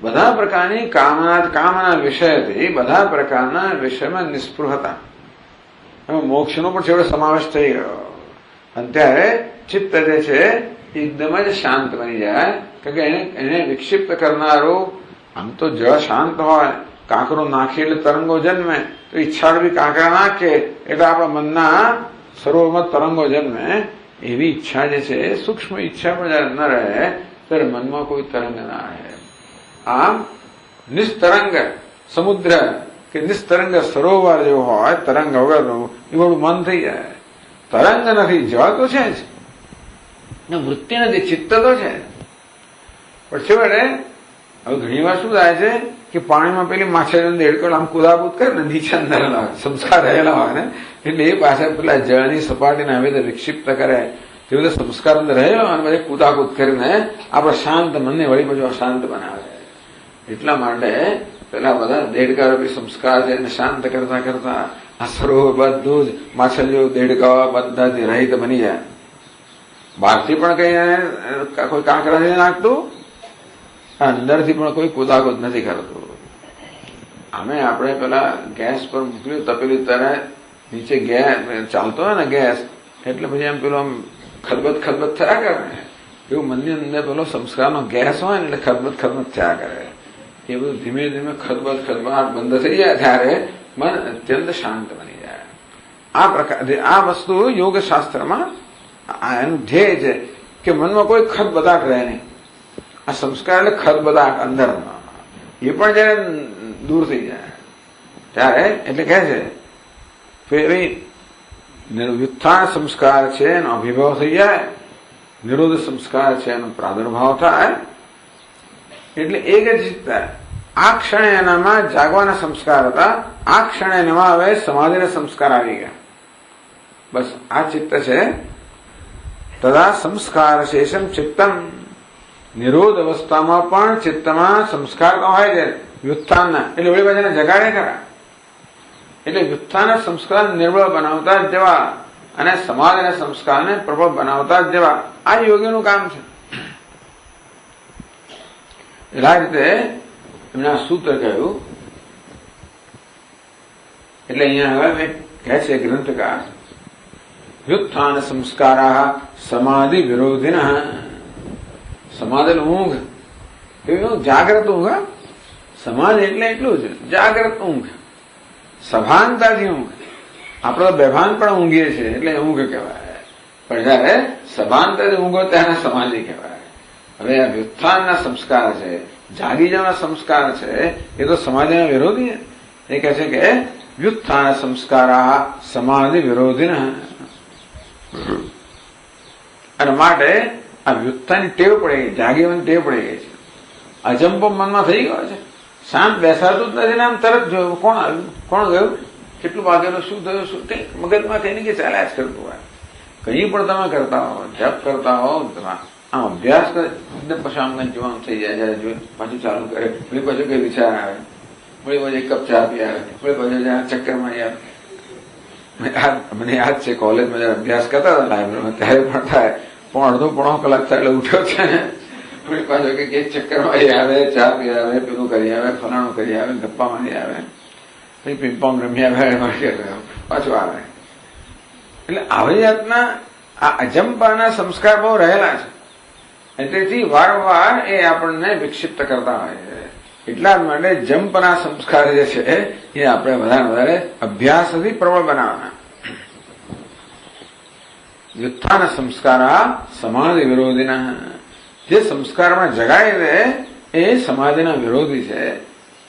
બધા પ્રકારની કામના વિષયથી બધા પ્રકારના વિષયમાં નિસ્પૃહતા. એમાં મોક્ષનો પણ છેવટે સમાવેશ થઈ ગયો. અને ત્યારે ચિત્ત જે છે એકદમ જ શાંત બની જાય. કારણ કે એને વિક્ષિપ્ત કરનારો આમ તો જળ શાંત હોય, કાંકરો નાખી એટલે તરંગો જન્મે, તો ઈચ્છા બી કાંકરા નાખે એટલે આપણા મનના સરોવરમાં તરંગો જન્મે. એવી ઈચ્છા જે છે સૂક્ષ્મ ઈચ્છા પણ જયારે ન રહે ત્યારે મનમાં કોઈ તરંગ ના રહે. આમ નિસ્તરંગ સમુદ્ર કે નિસ્તરંગ સરોવર જેવું હોય, તરંગ વગરનું, એવું મન થઈ જાય. તરંગ નથી, જળ તો છે જ, વૃત્તિ નથી, ચિત્ત તો છે. પણ છેવટે હવે ઘણી વાર શું થાય છે કે પાણીમાં પેલી માછલીનો દેડકો આમ કુદાકુદ કરે ને, નીચે અંદર સંસ્કાર રહેલા હોય ને, એટલે એ પાછા પેલા જળની સપાટીને આવી રીતે વિક્ષિપ્ત કરે. તે બધા સંસ્કાર અંદર રહ્યો અને પછી કુદાકુદ કરીને આપણે શાંત મનને વળી પછી અશાંત બનાવે. એટલા માટે પેલા બધા દેડકારૂપી સંસ્કાર છે એને શાંત કરતા કરતા આ સરોવર બધું જ માછલીઓ, દેડકા બધાથી રહિત બની જાય. બહારથી પણ કઈ કોઈ કાંકરા નથી નાખતું, અંદરથી પણ કોઈ કુદાકુદ નથી કરતું. અમે આપણે પેલા ગેસ પર મૂક્યું તપેલી તરે નીચે ગેસ ચાલતો હોય ને ગેસ, એટલે પછી એમ પેલો આમ ખદબદ ખદબદ થયા કરે ને, એવું મનની અંદર પેલો સંસ્કારનો ગેસ હોય ને એટલે ખદબદ ખદબદ થયા કરે. એ બધું ધીમે ધીમે ખદબદ ખદબડાટ બંધ થઈ જાય ત્યારે મન અત્યંત શાંત બની જાય. આ પ્રકાર આ વસ્તુ યોગ શાસ્ત્રમાં એનું ધ્યેય છે કે મનમાં કોઈ ખદબદાટ રહે નહીં. આ સંસ્કાર એટલે ખદબદાટ અંદરમાં એ પણ જયારે દૂર થઈ જાય ત્યારે એટલે કહે છે ફેરી વ્યુત્થાન સંસ્કાર છે એનો અભિભાવ થઈ જાય, નિરોધ સંસ્કાર છે એનો પ્રાદુર્ભાવ થાય, એટલે એક જ ચિત્ત. આ ક્ષણે એનામાં જાગવાના સંસ્કાર હતા, આ ક્ષણે એનામાં હવે સમાધિના સંસ્કાર આવી ગયા. બસ આ ચિત્ત છે. તદા સંસ્કાર શેષમ ચિત્તમ. નિરોધ અવસ્થામાં પણ ચિત્તમાં સંસ્કાર તો હોય છે વ્યુત્થાનના, એટલે ઓળી બાજુને જગાડે ખરા. એટલે વ્યુત્થાનના સંસ્કાર નિર્બળ બનાવતા જ જવા અને સમાધિના સંસ્કારને પ્રબળ બનાવતા જ જવા, આ યોગીનું કામ છે. એટલે આ રીતે એમના સૂત્ર કહ્યું. એટલે અહીંયા હવે કહે છે ગ્રંથકાર, વ્યુત્થાન સંસ્કારા સમાધિ વિરોધિન. સમાધિ ઊંઘ એવું જાગ્રત ઊંઘ. સમાધિ એટલે એટલું જ જાગ્રત ઊંઘ, સભાનતાથી ઊંઘ. આપણે તો બેભાન પણ ઊંઘીએ છીએ એટલે ઊંઘ કહેવાય, પણ જયારે સભાનતાથી ઊંઘો ત્યારે સમાધિ કહેવાય. હવે આ વ્યુત્થાનના સંસ્કાર છે, જાગી જવાના સંસ્કાર છે, એ તો સમાધિના વિરોધી. એ કહે છે કે વ્યુત્થાન સંસ્કારા સમાધિ વિરોધિન. અને માટે આ વ્યુત્થાનની ટેવ પડી ગઈ, જાગીવાની ટેવ પડી ગઈ છે. અજંપો મનમાં થઈ ગયો છે, શાંત બેસાતું જ નથી ને આમ તરત જોયું કોણ આવ્યું, કોણ ગયું, કેટલું વાગેલું, શું થયું, શું કંઈ મગજમાં થઈને કે ચાલ્યા જ કરતું હોય. કંઈ પણ તમે કરતા હો, જપ કરતા હો, આમ અભ્યાસ કરે પછી આમ કંઈ જોવાનું થઈ જાય. જયારે જોઈ પાછું ચાલુ કરે, ફરી પાછું કઈ વિચાર આવે, ફરી પાછું એક કપ ચા પી આવે, ફરી પાછું ચક્કરમાં યાર. મને યાદ છે કોલેજમાં જયારે અભ્યાસ કરતા હતા લાઇબ્રેરીમાં ત્યારે પણ થાય, પણ અડધો કલાક થાય એટલે ઉઠ્યો છે ને ફરી પાછો કે એક ચક્કરમાં આવે, ચા પી આવે, પેલું કરી આવે, ફલાણું કરી આવે, ગપ્પા મારી આવે, પછી પિંપોંગ રમી આવે, પાછું આવે. એટલે આવી જાતના આ અજંપાના સંસ્કાર બહુ રહેલા છે. તેથી વારંવાર એ આપણને વિક્ષિપ્ત કરતા હોય છે. એટલા જ માટે જંપના સંસ્કાર જે છે એ આપણે વધારે અભ્યાસથી પ્રબળ બનાવવાના. વ્યુત્થાન સંસ્કારા સમાધિ વિરોધીના. જે સંસ્કારમાં જગાય દે એ સમાધિના વિરોધી છે.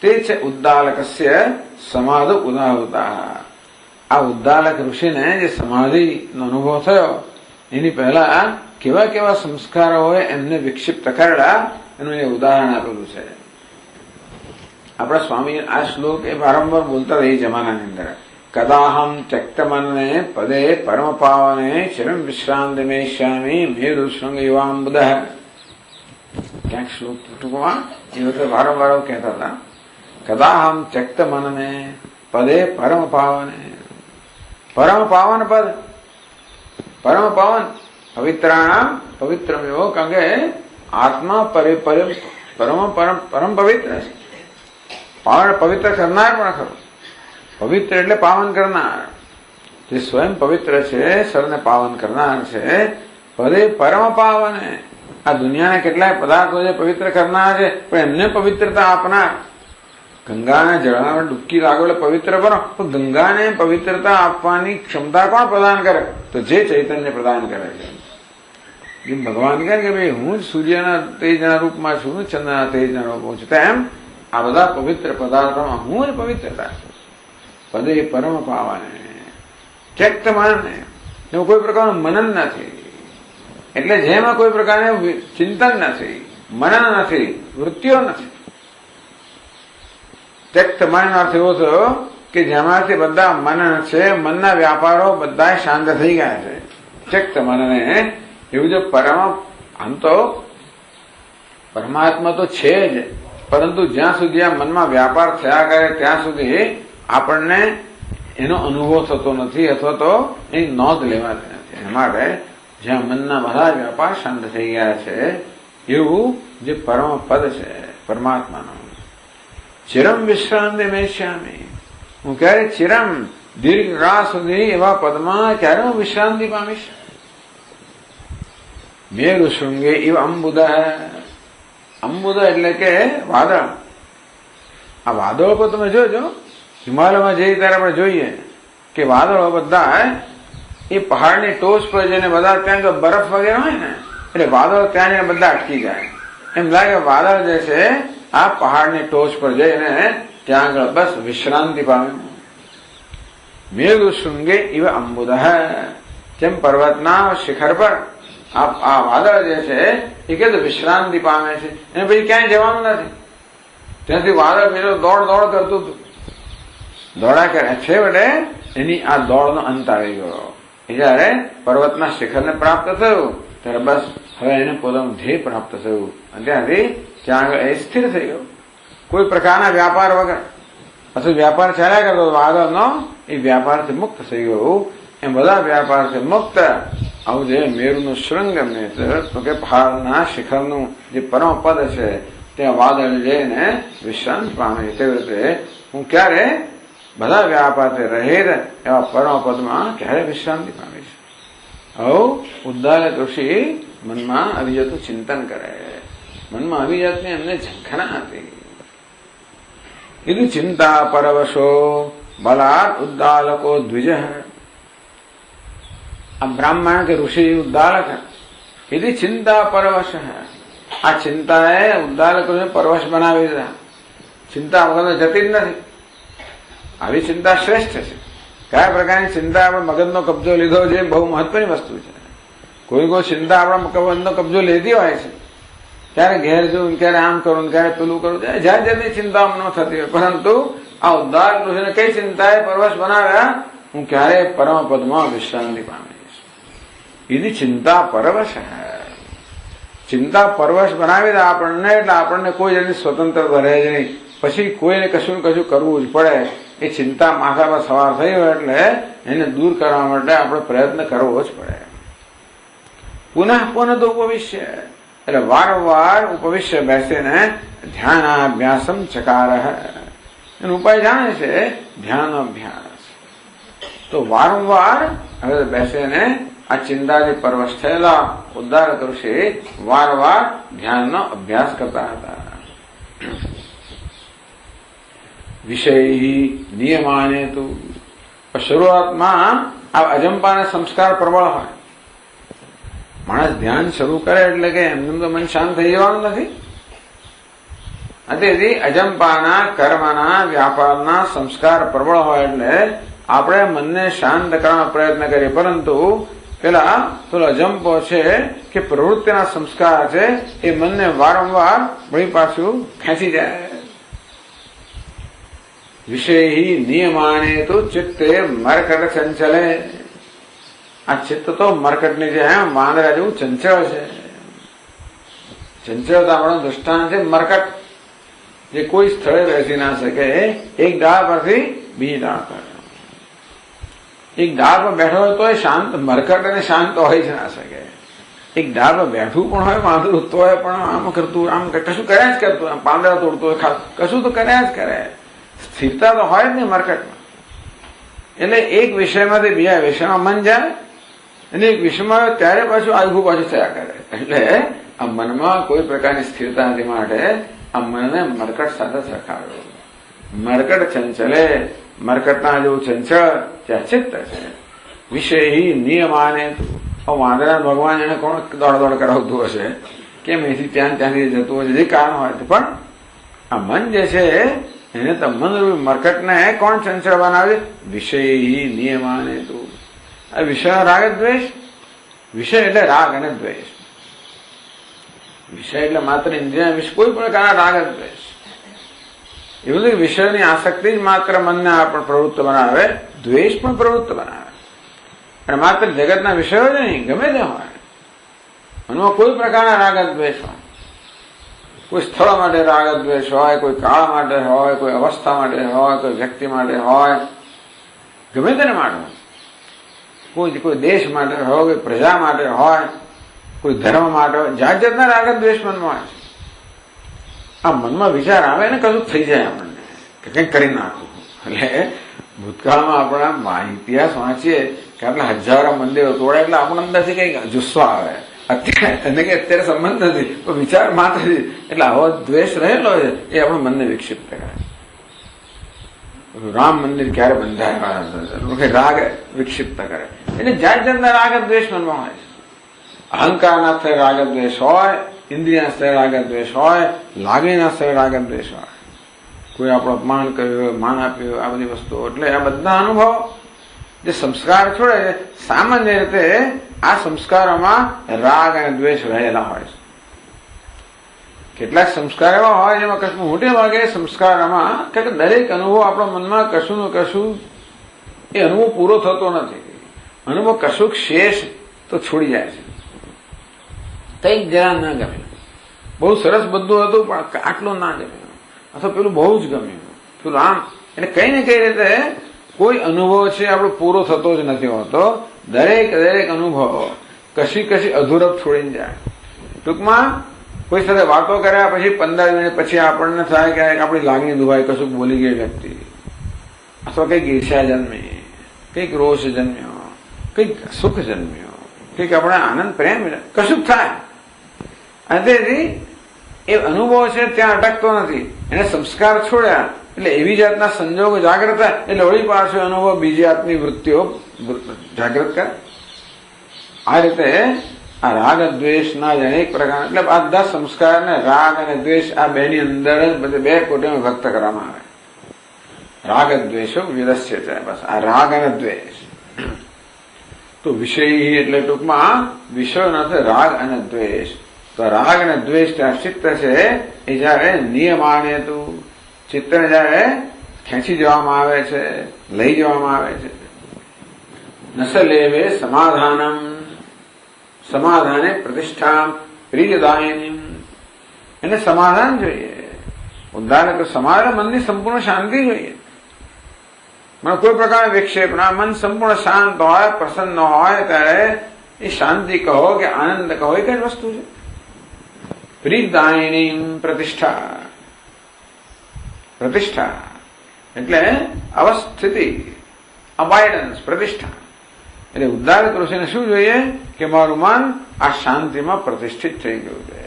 તે છે ઉદ્દાલકસ્ય સમાધ ઉદાહૃતા. આ ઉદ્દાલક ઋષિને જે સમાધિનો અનુભવ થયો એની પહેલા કેવા કેવા સંસ્કારો હોય એમને વિક્ષિપ્ત કરેલા એનું એ ઉદાહરણ આપેલું છે. આપણા સ્વામી આ શ્લોક એ વારંવાર બોલતા રહે જમાનાની અંદર. કદાહમ ત્યક્તમનને પદે પરમ પાવને ચિરમ વિશ્રાંતિ મેષ્યામી મેરુ શૃંગ યુવાંબુદ. ક્યાંક શ્લોક ટૂંકમાં એ વખતે વારંવાર કહેતા હતા. કદાહમ ત્યક્તમનને પદે પરમ પાવને. પરમ પાવન પદ, પરમ પાવન પવિત્રાણામ પવિત્રમેવો. કારણ કે આત્મા પરમ પવિત્ર છે. પાવન પવિત્ર કરનાર પણ ખરો. પવિત્ર એટલે પાવન કરનાર. જે સ્વયં પવિત્ર છે, સર્વને પાવન કરનાર છે. પદે પરમ પાવને. આ દુનિયાના કેટલાય પદાર્થો છે પવિત્ર કરનાર છે, પણ એમને પવિત્રતા આપનાર. ગંગાના જળમાં ડૂબકી લાગો એટલે પવિત્ર બનો, પણ ગંગાને પવિત્રતા આપવાની ક્ષમતા કોણ પ્રદાન કરે? તો જે ચૈતન્ય પ્રદાન કરે છે. ભગવાન કહે કે ભાઈ હું જ સૂર્યના તેજના રૂપમાં છું, ચંદ્રના તેજના રૂપમાં છું, તેમ આ બધા પવિત્ર પદાર્થોમાં હું જ પવિત્રતા છું. પદે પરમ પાવાને ત્યક્ત માને. એવું કોઈ પ્રકારનું મનન નથી. એટલે જેમાં કોઈ પ્રકારનું ચિંતન નથી, મનન નથી, વૃત્તિઓ નથી. ત્યક્ત મનનો અર્થ એવો થયો કે જેમાંથી બધા મનન છે, મનના વ્યાપારો બધા શાંત થઈ ગયા છે. ત્યક્ત મનને એવું જો આમ તો પરમાત્મા તો છે જ, પરંતુ જ્યાં સુધી આ મનમાં વ્યાપાર થયા કરે ત્યાં સુધી આપણને એનો અનુભવ થતો નથી, અથવા તો એની નોંધ લેવાતી નથી. એના માટે જ્યાં મનના બધા વ્યાપાર શાંત થઈ ગયા છે એવું જે પરમ પદ છે પરમાત્માનો. ચિરમ વિશ્રાંતિ મેષ્યામી. હું ક્યારે ચિરમ દીર્ઘકાળ સુધી એવા પદમાં ક્યારે હું વિશ્રાંતિ પામીશ. મેરુ શૃંગે ઇવ અંબુદ. અંબુદ એટલે કે વાદળ. આ વાદળો પર તમે જોજો, હિમાલયમાં જઈએ ત્યારે આપણે જોઈએ કે વાદળો બધા એ પહાડની ટોચ પર જઈને બધા ત્યાં જો બરફ વગેરે હોય ને એટલે વાદળો ત્યાં જઈને બધા અટકી જાય. એમ લાગે વાદળ જે છે આ પહાડની ટોચ પર જઈને ત્યાં આગળ બસ વિશ્રાંતિ પામે. મેરુ શૃંગે ઇવ અંબુદ, જેમ પર્વતના શિખર પર આ વાદળ જે છે એ કીધું વિશ્રાંતિ પામે છે, એને પછી ક્યાંય જવાનું નથી. ત્યાંથી વાદળ પેલો દોડ કરતું હતું, દોડા કરે. છેવટે એની આ દોડનો અંત આવી ગયો. જયારે પર્વતના શિખરને પ્રાપ્ત થયું ત્યારે બસ હવે એને પોતાનું ધ્યેય પ્રાપ્ત થયું, અને ત્યાંથી ત્યાં આગળ એ સ્થિર થઈ ગયો, કોઈ પ્રકારના વ્યાપાર વગર. પછી વ્યાપાર ચાલ્યા કરતો વાદળનો, એ વ્યાપારથી મુક્ત થઈ ગયું. એમ બધા વ્યાપારથી મુક્ત આવું જે મેરુનું શૃંગ તો કે પહાડના શિખરનું જે પરમ પદ છે ત્યાં વાદળ જઈને વિશ્રાંતિ પામે. તેવી રીતે હું ક્યારે બધા વ્યાપારથી રહિત એવા પરમ પદમાં ક્યારે વિશ્રાંતિ પામીશ. આવું ઉદ્દાલક ઋષિ મનમાં અવિજતનું ચિંતન કરે. મનમાં અવિજતને એમને ઝંખના હતી. કીધું ચિંતા પરવશો બલાત ઉદ્દાલકો દ્વિજ. આ બ્રાહ્મણ કે ઋષિ ઉદ્દાલક કીધી ચિંતા પરવશ. આ ચિંતાએ ઉદ્દાલકોને પરવશ બનાવી દીધા. ચિંતા વગર જતી જ નથી. આવી ચિંતા શ્રેષ્ઠ છે. કયા પ્રકારની ચિંતા આપણે મગજનો કબજો લીધો છે બહુ મહત્વની વસ્તુ છે. કોઈ ચિંતા આપણા મગજનો કબજો લેતી હોય છે, ક્યારે ઘેર જવું, ક્યારે આમ કરું, ક્યારે પેલું કરું, જાત જાતની ચિંતા ન થતી હોય. પરંતુ આ ઉદ્ધાર ઋષિને કઈ ચિંતાએ પરવશ બનાવ્યા, હું ક્યારે પરમ પદમાં વિશ્રાંતિ પામીશ. એની ચિંતા પરવશ. ચિંતા પરવશ બનાવી દે આપણને, એટલે આપણને કોઈ જાતની સ્વતંત્રતા રહે જ નહીં. પછી કોઈને કશું ને કશું કરવું જ પડે. એ ચિંતા માથા પર સવાર થઈ હોય એટલે એને દૂર કરવા માટે આપણે પ્રયત્ન કરવો જ પડે. પુનઃ તો ઉપવિશ્ય, એટલે વારંવાર ઉપવિશ્ય બેસીને ધ્યાનાભ્યાસમ ચકાર. એનો ઉપાય જાણે છે ધ્યાન અભ્યાસ. તો વારંવાર હવે બેસીને આ ચિંતાથી પરવશ થયેલા ઉદ્ધારક ઋષિ વારંવાર ધ્યાનનો અભ્યાસ કરતા હતા. વિષય નિયમાને તો શરૂઆતમાં આ અજંપાના સંસ્કાર પ્રબળ હોય. માણસ ધ્યાન શરૂ કરે એટલે કે એમનું તો મન શાંત થઈ જવાનું નથી. તેથી અજંપાના કર્મના વ્યાપારના સંસ્કાર પ્રબળ હોય એટલે આપણે મનને શાંત કરવાનો પ્રયત્ન કરીએ. પરંતુ પેલો અજંપો છે કે પ્રવૃત્તિના સંસ્કાર છે એ મનને વારંવાર વળી પાછું ખેંચી જાય. વિષય નિયમાને તો ચિત્તે મરકટ ચંચલે. આ ચિત્ત તો મરકટની જેમ વાંદરા જેવું ચંચળ છે. ચંચળતાવાળું દૃષ્ટાંત છે મરકટ, જે કોઈ સ્થળે બેસી ના શકે. એક ડાળ પરથી બીજી ડાળ પર, એક ડાળ પર બેઠો હોય તો શાંત, મરકટ અને શાંત હોય જ ના શકે. એક ડાળ પર બેઠું પણ હોય વાંદરું તો હોય, પણ આમ કરતું, આમ કશું કર્યા જ કરતું, આમ પાંદડા તોડતું હોય, કશું તો કર્યા જ કરે. સ્થિરતા તો હોય જ નહીં મરકટમાં. એટલે એક વિષયમાંથી બીજા વિષયમાં મન જાય, અને એક વિષયમાં ત્યારે પાછું આગું પાછું થયા કરે. એટલે આ મનમાં કોઈ પ્રકારની સ્થિરતા નથી માટે આ મનને મરકટ સાથે જ રખાવ્યો. મરકટ ચંચલે, મરકટના જેવું ચંચળ ત્યાં ચિત્ત છે. વિષય નિયમાને વાંદરા ભગવાન એને કોણ દોડ કરાવતું હશે, કેમ એથી ત્યાંથી જતું હશે, જે કારણ હોય. પણ આ મન જે છે એને તો મનરૂપી મરકટને કોણ ચંચળ બનાવે? વિષય નિયમાને તો. આ વિષય રાગ દ્વેષ. વિષય એટલે રાગ અને દ્વેષ. વિષય એટલે માત્ર ઇન્દ્રિય વિષય, કોઈ પ્રકારના રાગ દ્વેષ. એવું નથી વિષયની આસક્તિ જ માત્ર મનને આપણે પ્રવૃત્ત બનાવે, દ્વેષ પણ પ્રવૃત્ત બનાવે. અને માત્ર જગતના વિષયો જ નહીં, ગમે તે હોય મનમાં કોઈ પ્રકારના રાગ દ્વેષ હોય. કોઈ સ્થળ માટે રાગ દ્વેષ હોય, કોઈ કાળ માટે હોય, કોઈ અવસ્થા માટે હોય, કોઈ વ્યક્તિ માટે હોય, ગમે તેને માટે, કોઈ દેશ માટે હોય, કોઈ પ્રજા માટે હોય, કોઈ ધર્મ માટે હોય, જાત જાતના રાગ દ્વેષ મનમાં હોય છે. આ મનમાં વિચાર આવે ને કશું થઈ જાય આપણને કે કંઈક કરી નાખવું. એટલે ભૂતકાળમાં આપણા ઇતિહાસ વાંચીએ કે આપણા હજારો મંદિરો તોડે એટલે આપણને અંદરથી કઈક જુસ્સો આવે. અત્યારે સંબંધ નથી, પણ વિચાર માત્ર. એટલે આવો દ્વેષ રહેલો છે એ આપણા મનને વિક્ષિપ્ત કરે. રામ મંદિર ક્યારે બંધાય, રાગ વિક્ષિપ્ત કરે. એટલે જાત જાતના રાગ દ્વેષ મનમાં હોય છે. અહંકારના સ્તરે રાગ દ્વેષ હોય, ઇન્દ્રિયના સ્તરે રાગ દ્વેષ હોય, લાગણીના સ્તરે રાગ દ્વેષ હોય. કોઈ આપણું અપમાન કર્યું હોય, માન આપ્યું હોય, આ બધી વસ્તુઓ. એટલે આ બધા અનુભવ જે સંસ્કાર છોડે છે સામાન્ય રીતે આ સંસ્કારોમાં રાગ અને દ્વેષ રહેલા હોય છે. કેટલાક સંસ્કાર એવા હોય જેમાં કશું મોટે ભાગે સંસ્કારમાં કે દરેક અનુભવ આપણા મનમાં કશું ને કશું એ અનુભવ પૂરો થતો નથી. અનુભવ કશુંક શેષ તો છોડી જાય છે. કંઈક જરા ના ગમે, બહુ સરસ બધું હતું પણ આટલું ના ગમ્યું, અથવા પેલું બહુ જ ગમ્યું, પેલું આમ. એટલે કઈ ને કઈ રીતે કોઈ અનુભવ છે આપણો પૂરો થતો જ નથી હોતો. દરેક અનુભવ કશી અધૂરપ છોડીને જાય. ટૂંકમાં કોઈ સાથે વાતો કર્યા પછી 15 મિનિટ પછી આપણને થાય કે આપણી લાગણી દુભાઈ, કશું બોલી ગઈ વ્યક્તિ, અથવા કંઈક ઈર્ષ્યા જન્મી, કંઈક રોષ જન્મ્યો, કંઈક સુખ જન્મ્યો, કંઈક આપણે આનંદ પ્રેમ કશું થાય. અને તેથી એ અનુભવ છે ત્યાં અટકતો નથી. એને સંસ્કાર છોડ્યા એટલે એવી જાતના સંજોગો જાગ્રત થાય એટલે વળી પાછો અનુભવ બીજી જાતની વૃત્તિઓ જાગૃત કરે. આ રીતે આ રાગ દ્વેષના જ અનેક પ્રકાર, એટલે આ બધા સંસ્કારને રાગ અને દ્વેષ આ બેની અંદર જ બધે 2 કોટીમાં વ્યક્ત કરવામાં આવે. રાગ દ્વેષો વિરસ્ય છે. બસ આ રાગ અને દ્વેષ તો વિષય એટલે ટૂંકમાં વિષયો નથી, રાગ અને દ્વેષ. તો રાગ અને દ્વેષ ત્યાં ચિત્ત છે એ જયારે નિયમાને તું ચિત્તને જયારે ખેંચી જવામાં આવે છે, લઈ જવામાં આવે છે. નસલેવે સમાધાનમ, સમાધાને પ્રતિષ્ઠા પ્રિયદાયની, એને સમાધાન જોઈએ. ઉદાહરણ તો સમાધાન મનની સંપૂર્ણ શાંતિ જોઈએ. મને કોઈ પ્રકાર વિક્ષેપ ના, મન સંપૂર્ણ શાંત હોય, પ્રસન્ન હોય ત્યારે એ શાંતિ કહો કે આનંદ કહો એ કઈ વસ્તુ છે. પ્રિયદાયની પ્રતિષ્ઠા, પ્રતિષ્ઠા એટલે અવસ્થિતિ, અબાઇડન્સ, પ્રતિષ્ઠા. એટલે ઉદ્ધારક ઋષિને શું જોઈએ કે મારું મન આ શાંતિમાં પ્રતિષ્ઠિત થઈ ગયું છે.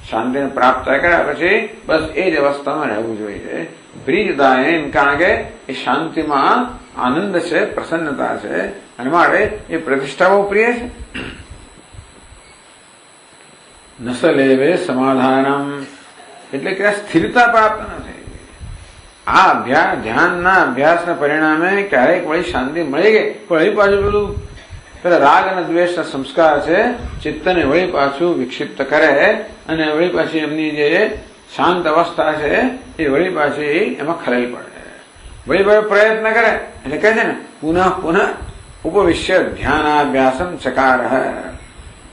શાંતિને પ્રાપ્ત કર્યા પછી બસ એ જ અવસ્થામાં રહેવું જોઈએ. પ્રિયદાયન, કારણ કે એ શાંતિમાં આનંદ છે, પ્રસન્નતા છે, અને માટે એ પ્રતિષ્ઠા બહુ પ્રિય છે. નસલેવે સમાધાનમ એટલે કે સ્થિરતા પ્રાપ્ત નથી. આ અભ્યાસ, ધ્યાનના અભ્યાસના પરિણામે ક્યારેક વળી શાંતિ મળી ગઈ, પણ વળી પાછું પેલા રાગ અને દ્વેષના સંસ્કાર છે ચિત્તને વળી પાછું વિક્ષિપ્ત કરે, અને વળી પાછી એમની જે શાંત અવસ્થા છે એ વળી પાછી એમાં ખલેલ પડે. વળી પાછો પ્રયત્ન કરે એટલે કહે છે ને પુનઃ ઉપવિશ્ય ધ્યાનાભ્યાસમ ચકાર.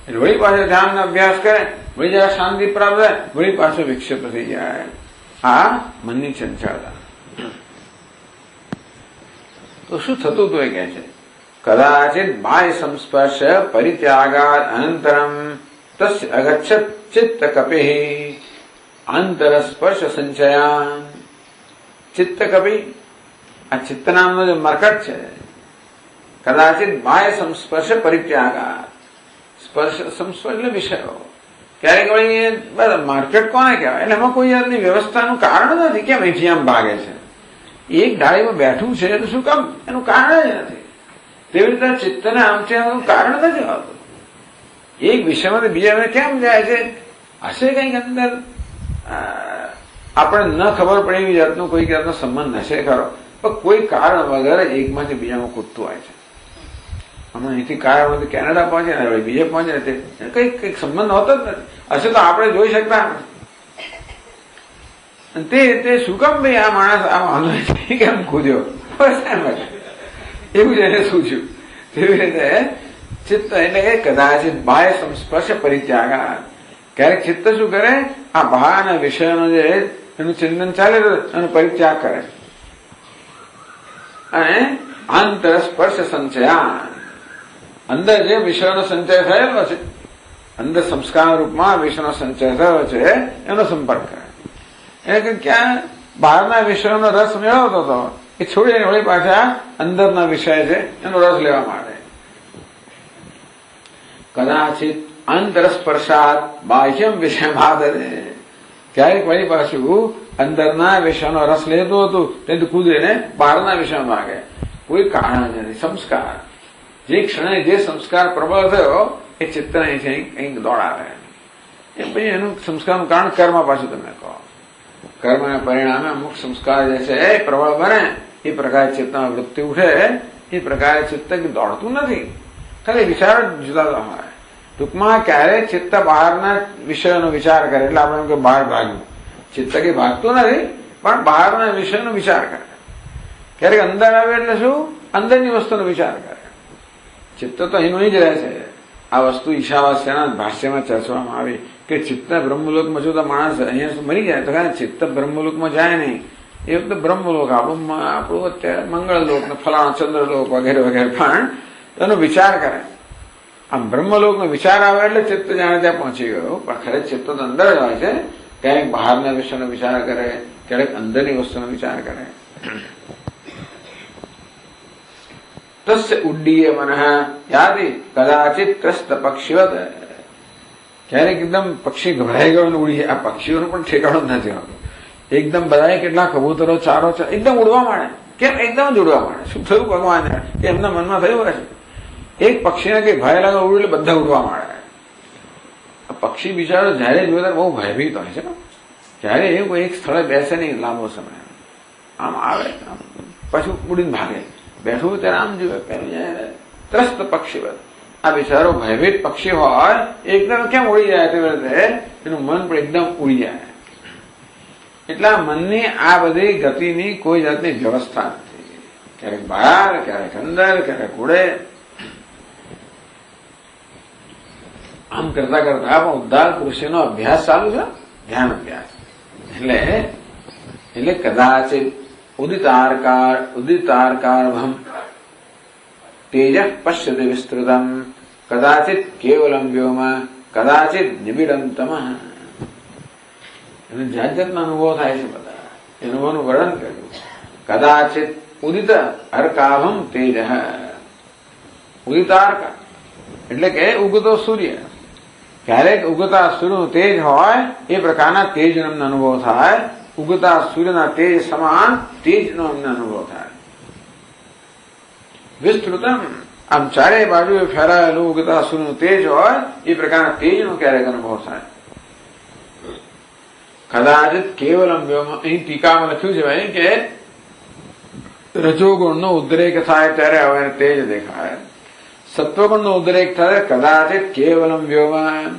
એટલે વળી પાછો ધ્યાનનો અભ્યાસ કરે, વળી જરા શાંતિ પ્રાપ્ત થાય, વળી પાછો વિક્ષિપ્ત થઈ જાય. આ મનની ચંચળતા. તો શું થતું હતું એ કહે છે, કદાચિત બાહ્ય સંસ્પર્શ પરિત્યાગાદ અનંતરમ તસ્ય અગચ્છત ચિત્ત કપિ આંતર સ્પર્શ સંચયાન. ચિત્ત કપિ, આ ચિત્ત નામનો જે મરકટ છે, કદાચિત બાહ્ય સંસ્પર્શ પરિત્યાગાદ, સ્પર્શ સંસ્પર્શ એટલે વિષયો. ક્યારેક વળી માર્કેટ કોને કહેવાય એટલે એમાં કોઈ જાતની વ્યવસ્થાનું કારણ નથી. કેમ અહીંથી આમ ભાગે છે, એક ડાળીમાં બેઠું છે તો શું કામ, એનું કારણ જ નથી. તેવી રીતે ચિત્તને આમથી આમ કારણ નથી હોતું. એક વિષયમાંથી બીજા કેમ જાય છે, હશે કંઈક અંદર આપણે ન ખબર પડે એવી જાતનો કોઈ જાતનો સંબંધ હશે ખરો, પણ કોઈ કારણ વગર એકમાંથી બીજામાં કૂદતું હોય છે. હમણાં અહીંથી કારમાંથી કેનેડા પહોંચે ને બીજે પહોંચે કઈક સંબંધ હોતો જ નથી. હશે તો આપણે જોઈ શકતા નથી. તે શું કામ ભાઈ આ માણસ આ વાંધો કેમ કૂદ્યો, બસ એમ જ એવું જ એને શું થયું. તેવી રીતે ચિત્ત એટલે કદાચિત બાહ્ય સંસ્પર્શ પરિત્યાગ. ક્યારેક ચિત્ત શું કરે, આ બહારના વિષયોનો જે એનું ચિંતન ચાલે એનો પરિત્યાગ કરે, અને આંતર સ્પર્શ સંચયાન, અંદર જે વિષયોનો સંચય થયેલો છે, અંદર સંસ્કાર રૂપમાં વિષયનો સંચય થયો છે એનો સંપર્ક કરે. એટલે ક્યાં બહારના વિષયોનો રસ મેળવતો હતો એ છોડીને વળી પાછા અંદરના વિષય છે એનો રસ લેવા માટે. કદાચિત આંતર સ્પર્શાત બાહ્યમ વિષય બાધને, ક્યારેક વળી પાછું અંદરના વિષયનો રસ લેતું હતું તેથી કૂદીને બહારના વિષયમાં ભાગે. કોઈ કારણ નથી. સંસ્કાર જે ક્ષણે જે સંસ્કાર પ્રબળ થયો એ ચિત્તને કંઈક દોડાવે. એ પછી એનું સંસ્કારનું કારણ કર્મ. પાછું તમે કહો કર્મના પરિણામે અમુક સંસ્કાર જે છે એ પ્રબળ બને, એ પ્રકારે ચિત્તમાં વૃત્તિ ઉઠે એ પ્રકારે ચિત્ત દોડતું નથી, ખાલી વિચાર જ જુદા જુદા હોય. ટૂંકમાં ક્યારે ચિત્ત બહારના વિષયોનો વિચાર કરે એટલે આપણે એમ કે બહાર ભાગ્યું. ચિત્ત કે ભાગતું નથી, પણ બહારના વિષયનો વિચાર કરે. ક્યારેક અંદર આવે એટલે શું? અંદરની વસ્તુનો વિચાર કરે. ચિત્ત તો એનું જ રહે છે. આ વસ્તુ ઈશાવાસ્યના ભાષ્યમાં ચર્ચવામાં આવી કે ચિત્ત બ્રહ્મલોકમાં જો તો માણસ અહીંયા મરી જાય તો ચિત્ત બ્રહ્મલોકમાં જાય નહીં. એ વખતે બ્રહ્મલોક આપણું અત્યારે મંગળલોક ને ફલાણા ચંદ્રલોક વગેરે વગેરે પણ એનો વિચાર કરે. આમ બ્રહ્મલોકનો વિચાર આવે એટલે ચિત્ત જાણે ત્યાં પહોંચી ગયો, પણ ખરેખર ચિત્ત તો અંદર જ હોય છે. ક્યારેક બહારના વિષયનો વિચાર કરે, ક્યારેક અંદરની વસ્તુનો વિચાર કરે. તસ્ય ઉડ્ડીય મનઃ યાતિ કદાચિત ત્રસ્ત પક્ષીવત. ક્યારેક એકદમ પક્ષી ગભરાઈ ગયો ઉડી જાય. આ પક્ષીઓનો પણ ઠેકાણો જ નથી હોતો. એકદમ બધા કેટલા કબૂતરો ચારો એકદમ ઉડવા માંડે. કેમ? એકદમ જ ઉડવા માંડે. શું થયું ભગવાન કે એમના મનમાં થયું હશે? એક પક્ષીને કઈ ભય લાગે ઉડ્યું એટલે બધા ઉડવા માંડે. આ પક્ષી બિચારો જયારે જોયે ત્યારે બહુ ભયભીત હોય છે. જયારે એ કોઈ એક સ્થળે બેસે નહીં લાંબો સમય, આમ આવે પછી ઉડીને ભાગે. બેઠું ત્યારે આમ જોયે ત્રસ્ત પક્ષી. આ બિચારો ભયભીત પક્ષી હોય એકદમ કેમ ઉડી જાય? તે વખતે એનું મન પણ એકદમ ઉડી જાય. એટલા મનની આ બધી ગતિની કોઈ જાતની વ્યવસ્થા નથી. ક્યારેક બહાર, ક્યારેક અંદર, ક્યારેક ઉડે. આમ કરતા કરતા પણ ઉદ્ધાર પુરુષનો અભ્યાસ ચાલુ છે, ધ્યાન અભ્યાસ. એટલે કદાચિત ઉદિતારકારભમ તેજ પશ્યતિ વિસ્તૃતમ કદાચિત કેવલમ વ્યોમ કદાચિત નિબિડમ તમઃ. એને જાત જાતના અનુભવ થાય છે. બધા અનુભવનું વર્ણન કર્યું. કદાચિત ઉદિત અર્કાભમ તેજ. ઉદિતાર્કા એટલે કે ઉગતો સૂર્ય. ક્યારેક ઉગતા સૂર્યનું તેજ હોય એ પ્રકારના તેજનો અમને અનુભવ થાય. ઉગતા સૂર્યના તેજ સમાન તેજનો અમને અનુભવ થાય. વિસ્તૃતમ આમ ચારે બાજુ ફેરાયેલું ઉગતા સૂર્યનું તેજ હોય એ પ્રકારના તેજનો ક્યારેક અનુભવ થાય. કદાચિત કેવલમ વ્યોમ. અહીં ટીકામાં લખ્યું છે ભાઈ કે રજોગુણનો ઉદ્રેક થાય ત્યારે હવે તેજ દેખાય. સત્વગુણનો ઉદ્રેક થાય કદાચિત કેવલમ વ્યોમ.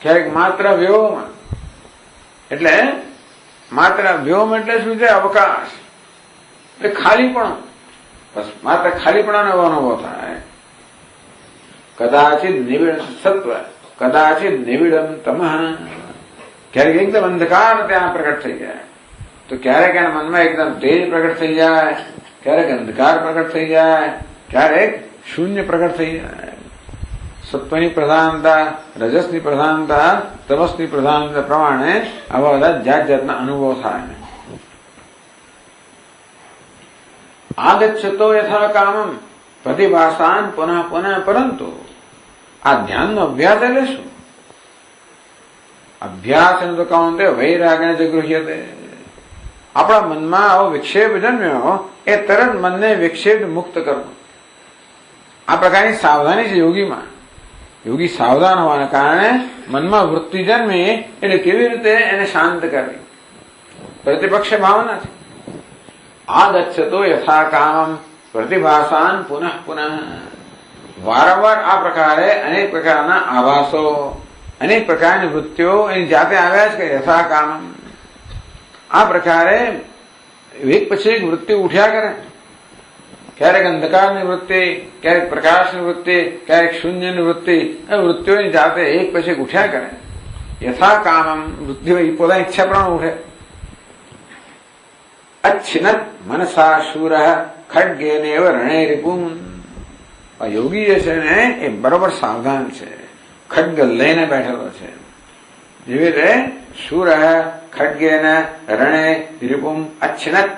ક્યારેક માત્ર વ્યોમ એટલે માત્ર વ્યોમ એટલે શું છે? અવકાશ એટલે ખાલીપણું. બસ માત્ર ખાલીપણાનો અનુભવ થાય. કદાચિત નિબિડ સત્વ કદાચિત નિબિડમ તમઃ. ક્યારેક એકદમ અંધકાર ત્યાં પ્રગટ થઈ જાય તો ક્યારેક એના મનમાં એકદમ તેજ પ્રગટ થઈ જાય, ક્યારેક અંધકાર પ્રગટ થઈ જાય, ક્યારેક શૂન્ય પ્રગટ થઈ જાય. સત્વની પ્રધાનતા, રજસની પ્રધાનતા, તમસની પ્રધાનતા પ્રમાણે આવા બધા જાત જાતના અનુભવ થાય. આગચ્છતો યથા કામમ પ્રતિભાસાન પુનઃ પુનઃ. પરંતુ આ ધ્યાનનો અભ્યાસ એટલે શું? અભ્યાસ તો કહું તે વૈરાગ્ય જ ગૃહ્યતે. આપણા મનમાં આવો વિક્ષેપ જન્મ્યો એ તરત મનને વિક્ષેપ મુક્ત કરવો. આ પ્રકારની સાવધાની છે યોગીમાં. યોગી સાવધાન હોવાના કારણે મનમાં વૃત્તિ જન્મે એટલે કેવી રીતે એને શાંત કરવી. પ્રતિપક્ષ ભાવના છે. આગચ્છતો યથા કામમ પ્રતિભાસાન પુનઃ પુનઃ. વારંવાર આ પ્રકારે અનેક પ્રકારના આભાસો, અનેક પ્રકારની વૃત્તિઓ એની જાતે આવ્યા છે કે યથા કામમ. આ પ્રકારે એક પછી એક વૃત્તિ ઉઠ્યા કરે. ક્યારેક અંધકારની વૃત્તિ, ક્યારેક પ્રકાશની વૃત્તિ, ક્યારેક શૂન્યની વૃત્તિ. એ વૃત્તિઓની જાતે એક પછી એક ઉઠ્યા કરે. યથા કામમ વૃત્તિઓ પોતાની ઈચ્છા પ્રમાણે ઉઠે. અચ્છિનત મનસા શૂર ખડ્ગેનેવ રણે રિપુમ. યોગી જે છે ને એ બરોબર સાવધાન છે. ખડગ લઈને બેઠેલો છે. જેવી રીતે શૂર ખડગેન રણે રિપુમ અચ્છિનત.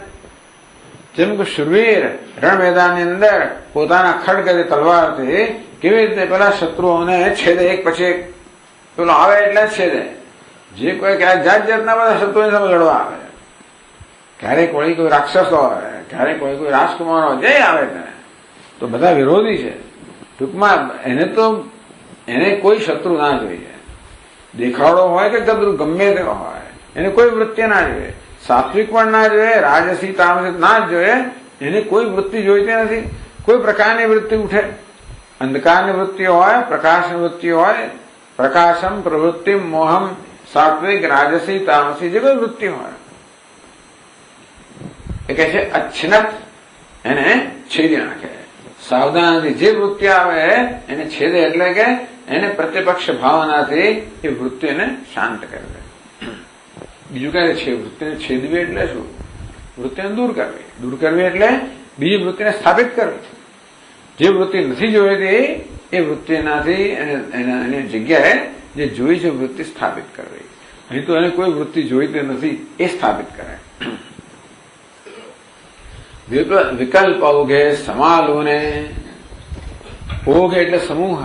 જેમ કે શુરવીર રણ મેદાનની અંદર પોતાના ખડગ તલવારથી કેવી રીતે પેલા શત્રુઓને છેદે, એક પછી એક પેલો આવે એટલે છેદે. જે કોઈ ક્યારેક જાત જાતના બધા શત્રુઓની સામે લડવા આવે. ક્યારેક કોઈ રાક્ષસ હોય, ક્યારેક કોઈ રાજકુમાર હોય, જે આવે તેને તો બધા વિરોધી છે. ટૂંકમાં એને કોઈ શત્રુ ના જોઈએ. દેખાડો હોય કે ગદરું ગમે તે હોય, એને કોઈ વૃત્તિ ના જોઈએ. સાત્વિક પણ ના જોઈએ, રાજસી તામસી ના જ જોઈએ. એને કોઈ વૃત્તિ જોઈતી નથી. કોઈ પ્રકારની વૃત્તિ ઉઠે, અંધકારની વૃત્તિ હોય, પ્રકાશની વૃત્તિ હોય, પ્રકાશમ પ્રવૃત્તિ મોહમ સાત્વિક રાજસી તામસી જે કોઈ વૃત્તિ હોય એ કહે છે અચ્છિન્નત, એને છેદી નાખે. સાવધાનથી જે વૃત્તિ આવે એને છેદે એટલે કે એને પ્રતિપક્ષ ભાવનાથી એ વૃત્તિને શાંત કરે. બીજું કઈ છે? વૃત્તિને છેદવી એટલે શું? વૃત્તિને દૂર કરવી. દૂર કરવી એટલે બીજી વૃત્તિને સ્થાપિત કરવી. જે વૃત્તિ નથી જોઈતી એ વૃત્તિનાથી એની જગ્યાએ જે જોઈ છે વૃત્તિ સ્થાપિત કરવી. અહીં તો એને કોઈ વૃત્તિ જોઈતી નથી, એ સ્થાપિત કરે. વિકલ્પ ઓઘે સમાલુને, ઓઘ એટલે સમૂહ,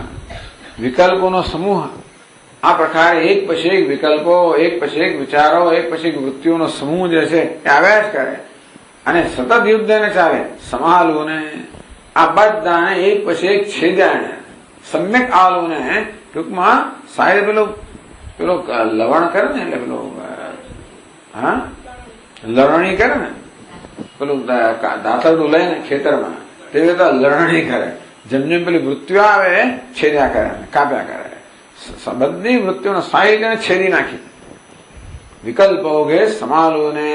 વિકલ્પોનો સમૂહ. આ પ્રકારે એક પછી એક વિકલ્પો, એક પછી એક વિચારો, એક પછી એક વૃત્તિઓનો સમૂહ જે છે એ આવ્યા જ કરે અને સતત યુદ્ધને ચાલે. સમાલુને, આ બધાને એક પછી એક છેદ્યા. સમ્યક આલુને, ટૂંકમાં સાહેબ પેલો લવણ કરે ને, એટલે પેલો લણણી કરે ને, પેલું દાંતરડું લઈને ખેતરમાં તે રીતે લણણી કરે. જેમ જેમ પેલી વૃત્તિઓ આવે છેદ્યા કરે, કાપ્યા કરે. બધી વૃત્તિઓનો સાહિત્યને છેદી નાખી. વિકલ્પોગે સમાલુને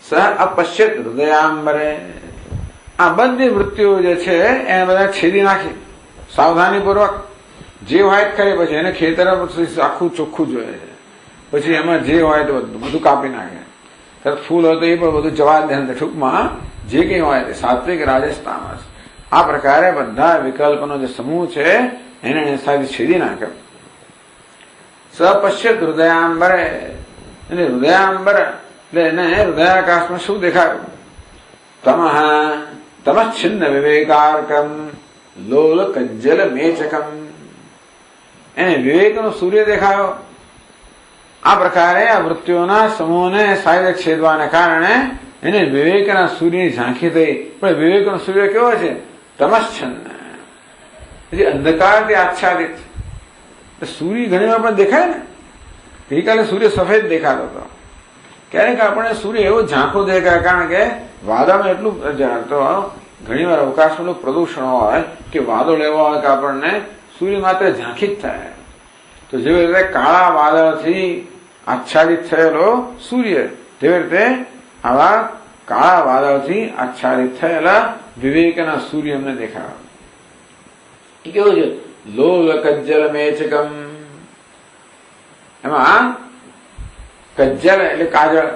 સહ અપશ્યત હૃદયાંબરે, આ બધી વૃત્તિઓ જે છે એને બધા છેદી નાખી સાવધાનીપૂર્વક. જે હોય કરે પછી એને ખેતર આખું ચોખ્ખું જોઈએ છે. પછી એમાં જે હોય તો બધું કાપી નાખે. ફૂલ હોય તો એ પણ બધું જવા દે. ટૂંકમાં જે કંઈ હોય તે સાત્વિક રાજસ તામસ, આ પ્રકારે બધા વિકલ્પનો જે સમૂહ છે એને સાથે છેદી નાખે. સપશ્યત હૃદયાંબરે, અને હૃદયાંબર એટલે એને હૃદયાકાશમાં શું દેખાયું? તમચ્છિન્ન વિવેકાર્કમ લોલ કજ્જલ મેચકમ, એને વિવેકનો સૂર્ય દેખાયો. આ પ્રકારે આ વૃત્તિઓના સમૂહને સાહેબ છેદવાને કારણે એને વિવેકના સૂર્યની ઝાંખી થઈ. પણ વિવેકનો સૂર્ય કેવો છે? તમચ્છિન્ન, એટલે અંધકારથી આચ્છાદિત. સૂર્ય ઘણી વાર પણ દેખાય ને. ગઈકાલે સૂર્ય સફેદ દેખાતો હતો, ક્યારેક આપણે સૂર્ય એવો ઝાંખો દેખાય કારણ કે વાદળમાં એટલું તો ઘણી વાર અવકાશમાં પ્રદૂષણ હોય કે વાદળ એવા હોય કે આપણને સૂર્ય માત્ર ઝાંખી જ થાય. તો જેવી રીતે કાળા વાદળથી આચ્છાદિત થયેલો સૂર્ય, તેવી રીતે આવા કાળા વાદળથી આચ્છાદિત થયેલા વિવેકના સૂર્ય અમને દેખાય. એ કેવું છે? લોલ કજ્જલ મેચકમ, એમાં કજ્જલ એટલે કાજળ,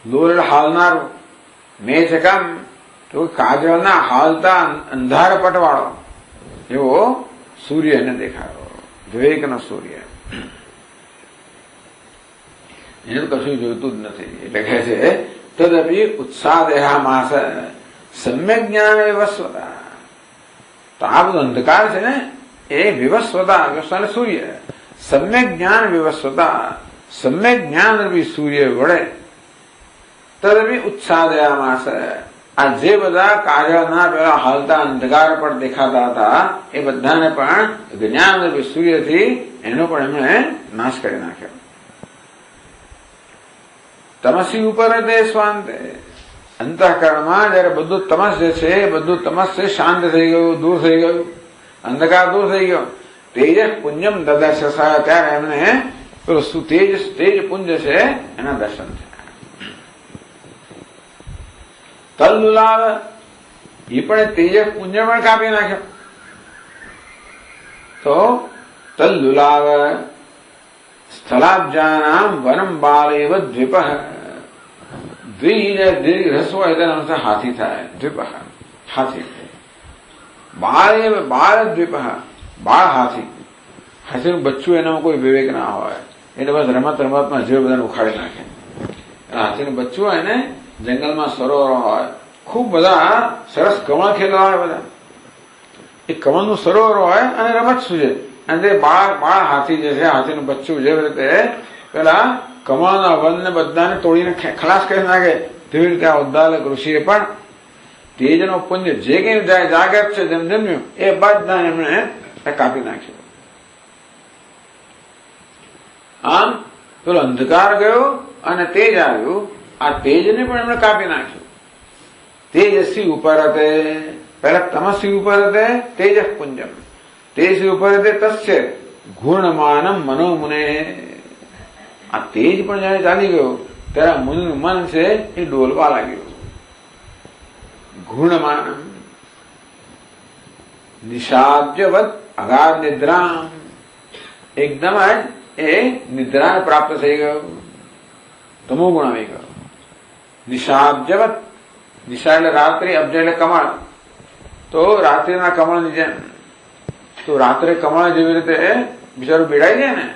લોલ હાલનારું, મેચકમ તો કાજળના હાલતા અંધાર પટવાળો એવો સૂર્ય એને દેખાયો, વિવેકનો સૂર્ય. એને તો કશું જોઈતું જ નથી. એટલે કહે છે તદપી ઉત્સાહ દેહામાસ સમ્યક જ્ઞાન વિવસ્વતા. તો આ બધું અંધકાર છે ને એ વિવસ્વતા, વિવસ્વતા સૂર્ય, સમ્યક જ્ઞાન વિવસ્વતા, સમ્યક જ્ઞાન રૂપી સૂર્ય વડે તદપી ઉત્સાહ દેહામાસ, આ જે બધા કાજળના પેલા હાલતા અંધકાર પર દેખાતા હતા એ બધાને પણ જ્ઞાન રૂપી સૂર્યથી એનો પણ એમણે નાશ કરી નાખ્યો. તમસી ઉપર તે સ્વાંતે, અંતઃકરણમાં જયારે બધું તમસ જે છે એ બધું તમસ છે શાંત થઈ ગયું, દૂર થઈ ગયું, અંધકાર દૂર થઈ ગયો. તેજસ પુંજમ દદર્શ, ત્યારે એમને પેલું તેજ પુંજ છે એના દર્શન થયા. તલ્લુલાવ, એ પણ તેજ પુંજ પણ કાપી નાખ્યો. તો તલ્લુલાવ સ્થલાબ્જાનામ વનમ બાલેવ દ્વિપ, દ્વિ રસ હોય તેના અનુસાર હાથી થાય. દ્વિપ હાથી, બાળ દ્વિપ બાળ હાથી. હાથીનું બચ્ચું એનામાં કોઈ વિવેક ના હોય એટલે બસ રમતમાં જે બધાને ઉખાડી નાખે. હાથીનું બચ્ચું હોય ને જંગલમાં સરોવર હોય, ખૂબ બધા સરસ કમળ ખેલવા હોય બધા, એ કમળનું સરોવર હોય અને રમત શું છે અને તે બાળ હાથી જે છે, હાથીનું બચ્ચું જેવી રીતે પેલા કમળના વનને બધાને તોડીને ખલાસ કરી નાખે તેવી રીતે આ ઉદ્દાલક ઋષિએ પણ તેજનો પુંજ જે કઈ જાગૃત છે જેમ જમ્યું એ બધા એમણે કાપી નાખ્યો. આમ પેલો અંધકાર ગયો અને તેજ આવ્યું, આ તેજને પણ એમણે કાપી નાખ્યું. તેજસ્વી ઉપર पहला तमसी उपरते तेजः पुंजम, तेज उपरते तस्य घूर्णमानम मनोमुने। आ तेज पण जाने चाली गयो त्यारे मुनिનું મન છે એ ડોલવા લાગ્યું। ઘૂર્ણમાનમ નિશાબ્જવત અગાધ નિદ્રા, એકદમ જ એ નિદ્રાને પ્રાપ્ત થઈ ગયો, તમો ગુણ આવી ગયો। નિશાબ્જવત, નિશા એટલે રાત્રિ, અબ્જ એટલે કમળ, તો રાત્રિના કમળની જેમ, તો રાત્રે કમળ જેવી રીતે બિચારું બીડાઈ જાય ને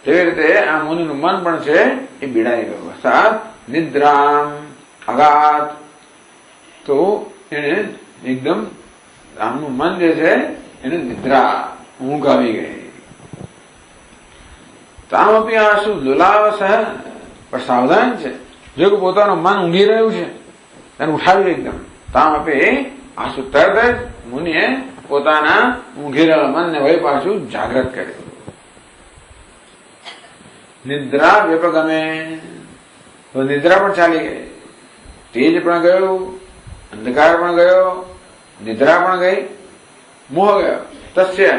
તેવી રીતે આ મુનિનું મન પણ છે એ બીડાઈ ગયું। અર્થાત નિદ્રામ અગાધ, તો એને એકદમ આમનું મન જે છે એને નિદ્રા, ઊંઘ આવી ગઈ। તામપી આશુ લુલાવસ, પણ સાવધાન છે, જો કે પોતાનું મન ઊંઘી રહ્યું છે એને ઉઠાવ્યું એકદમ। તામપી આશુ, તરત જ મુનિએ પોતાના ઊંઘી રહેલા મનને વળી પાછું જાગૃત કર્યું। નિદ્રા વ્યપગમે, તો નિદ્રા પણ ચાલી ગઈ, તેજ પણ ગયું, અંધકાર પણ ગયો, નિદ્રા પણ ગઈ, મોહ ગયો। તસ્ય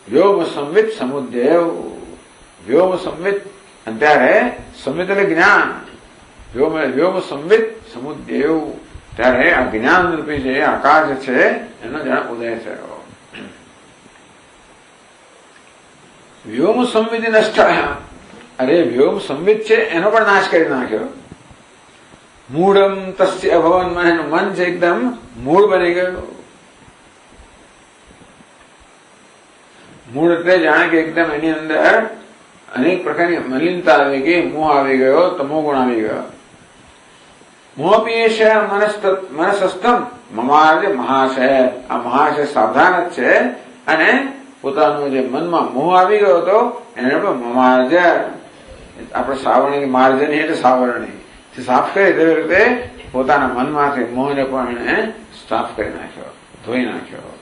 વ્યોમ સંવિત સમુદ્દેવ, વ્યોમ સંવિત, અને ત્યારે સંવિત એટલે જ્ઞાન, વ્યોમ સંવિત સમુદ્દેવ, ત્યારે આ જ્ઞાન રૂપી જે આકાશ છે એનો જાણે ઉદય થયો। વ્યોમ સંવિત નષ્ટ, અરે વ્યોમ સંવિત છે એનો પણ નાશ કરી નાખ્યો। મૂળમ તસ્ય અભવન, એનું મન છે એકદમ મૂળ બની ગયું। મૂળ એટલે જાણે કે એકદમ એની અંદર અનેક પ્રકારની મલિનતા આવી ગઈ, મોહ આવી ગયો, તમોગુણ આવી ગયો। મોહપીએશ મનસસ્તમ મમાર્જ મહાશય, આ મહાશય સાવધાન જ છે, અને પોતાનું જે મનમાં મોહ આવી ગયો હતો એને પણ મમાર્જ, આપણે સાવરણી માર્જની એટલે સાવરણી સાફ કરી તેવી રીતે પોતાના મનમાંથી મોહને પણ એને સાફ કરી નાખ્યો, ધોઈ નાખ્યો।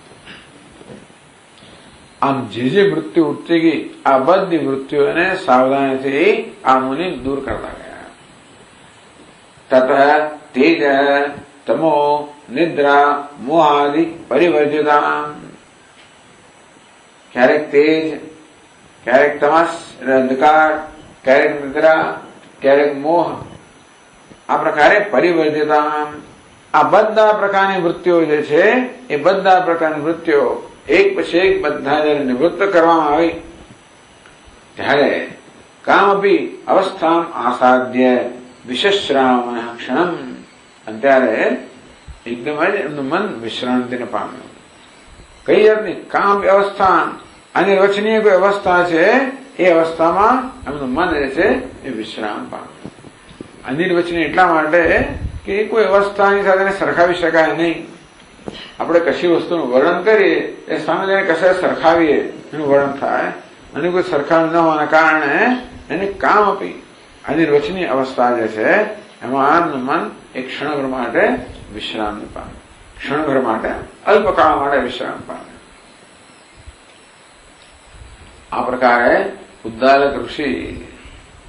આમ જે મૃત્યુ ઉઠતી ગઈ આ બધી મૃત્યુઓને સાવધાનીથી આ મુનિ દૂર કરતા ગયા। તત તેજ તમો નિદ્રા મોહાદિ પરિવર્જિતા, ક્યારેક તેજ, ક્યારેક તમસ એટલે અંધકાર, ક્યારેક નિદ્રા, ક્યારેક મોહ, આ પ્રકારે પરિવર્તિતા, આ બધા પ્રકારની વૃત્તિઓ જે છે એ બધા પ્રકારની વૃત્તિઓ એક પછી એક બધા જયારે નિવૃત્ત કરવામાં આવી ત્યારે કામપી અવસ્થા આસાધ્ય વિશેષરામ ક્ષણમ, અને ત્યારે એકદમ જ એમનું મન વિશ્રાંતિને પામ્યું। કઈ જાતની કામ અવસ્થા, અનિર્વચનીય કોઈ અવસ્થા છે એ અવસ્થામાં એમનું મન જે છે એ વિશ્રામ પામ્યું। અનિર્વચનીય એટલા માટે કે કોઈ અવસ્થાની સાથે સરખાવી શકાય નહીં। આપણે કશી વસ્તુનું વર્ણન કરીએ એ સામે જઈને કશે સરખાવીએ એનું વર્ણન થાય, અને કોઈ સરખાવી ન હોવાના કારણે એને કામ આપી અનિર્વચનીય અવસ્થા જે છે એમાં મન એક ક્ષણભર માટે વિશ્રામ પામે, ક્ષણભર માટે અલ્પકાળ માટે વિશ્રામ પામે। આ પ્રકારે ઉદ્દાલક ઋષિ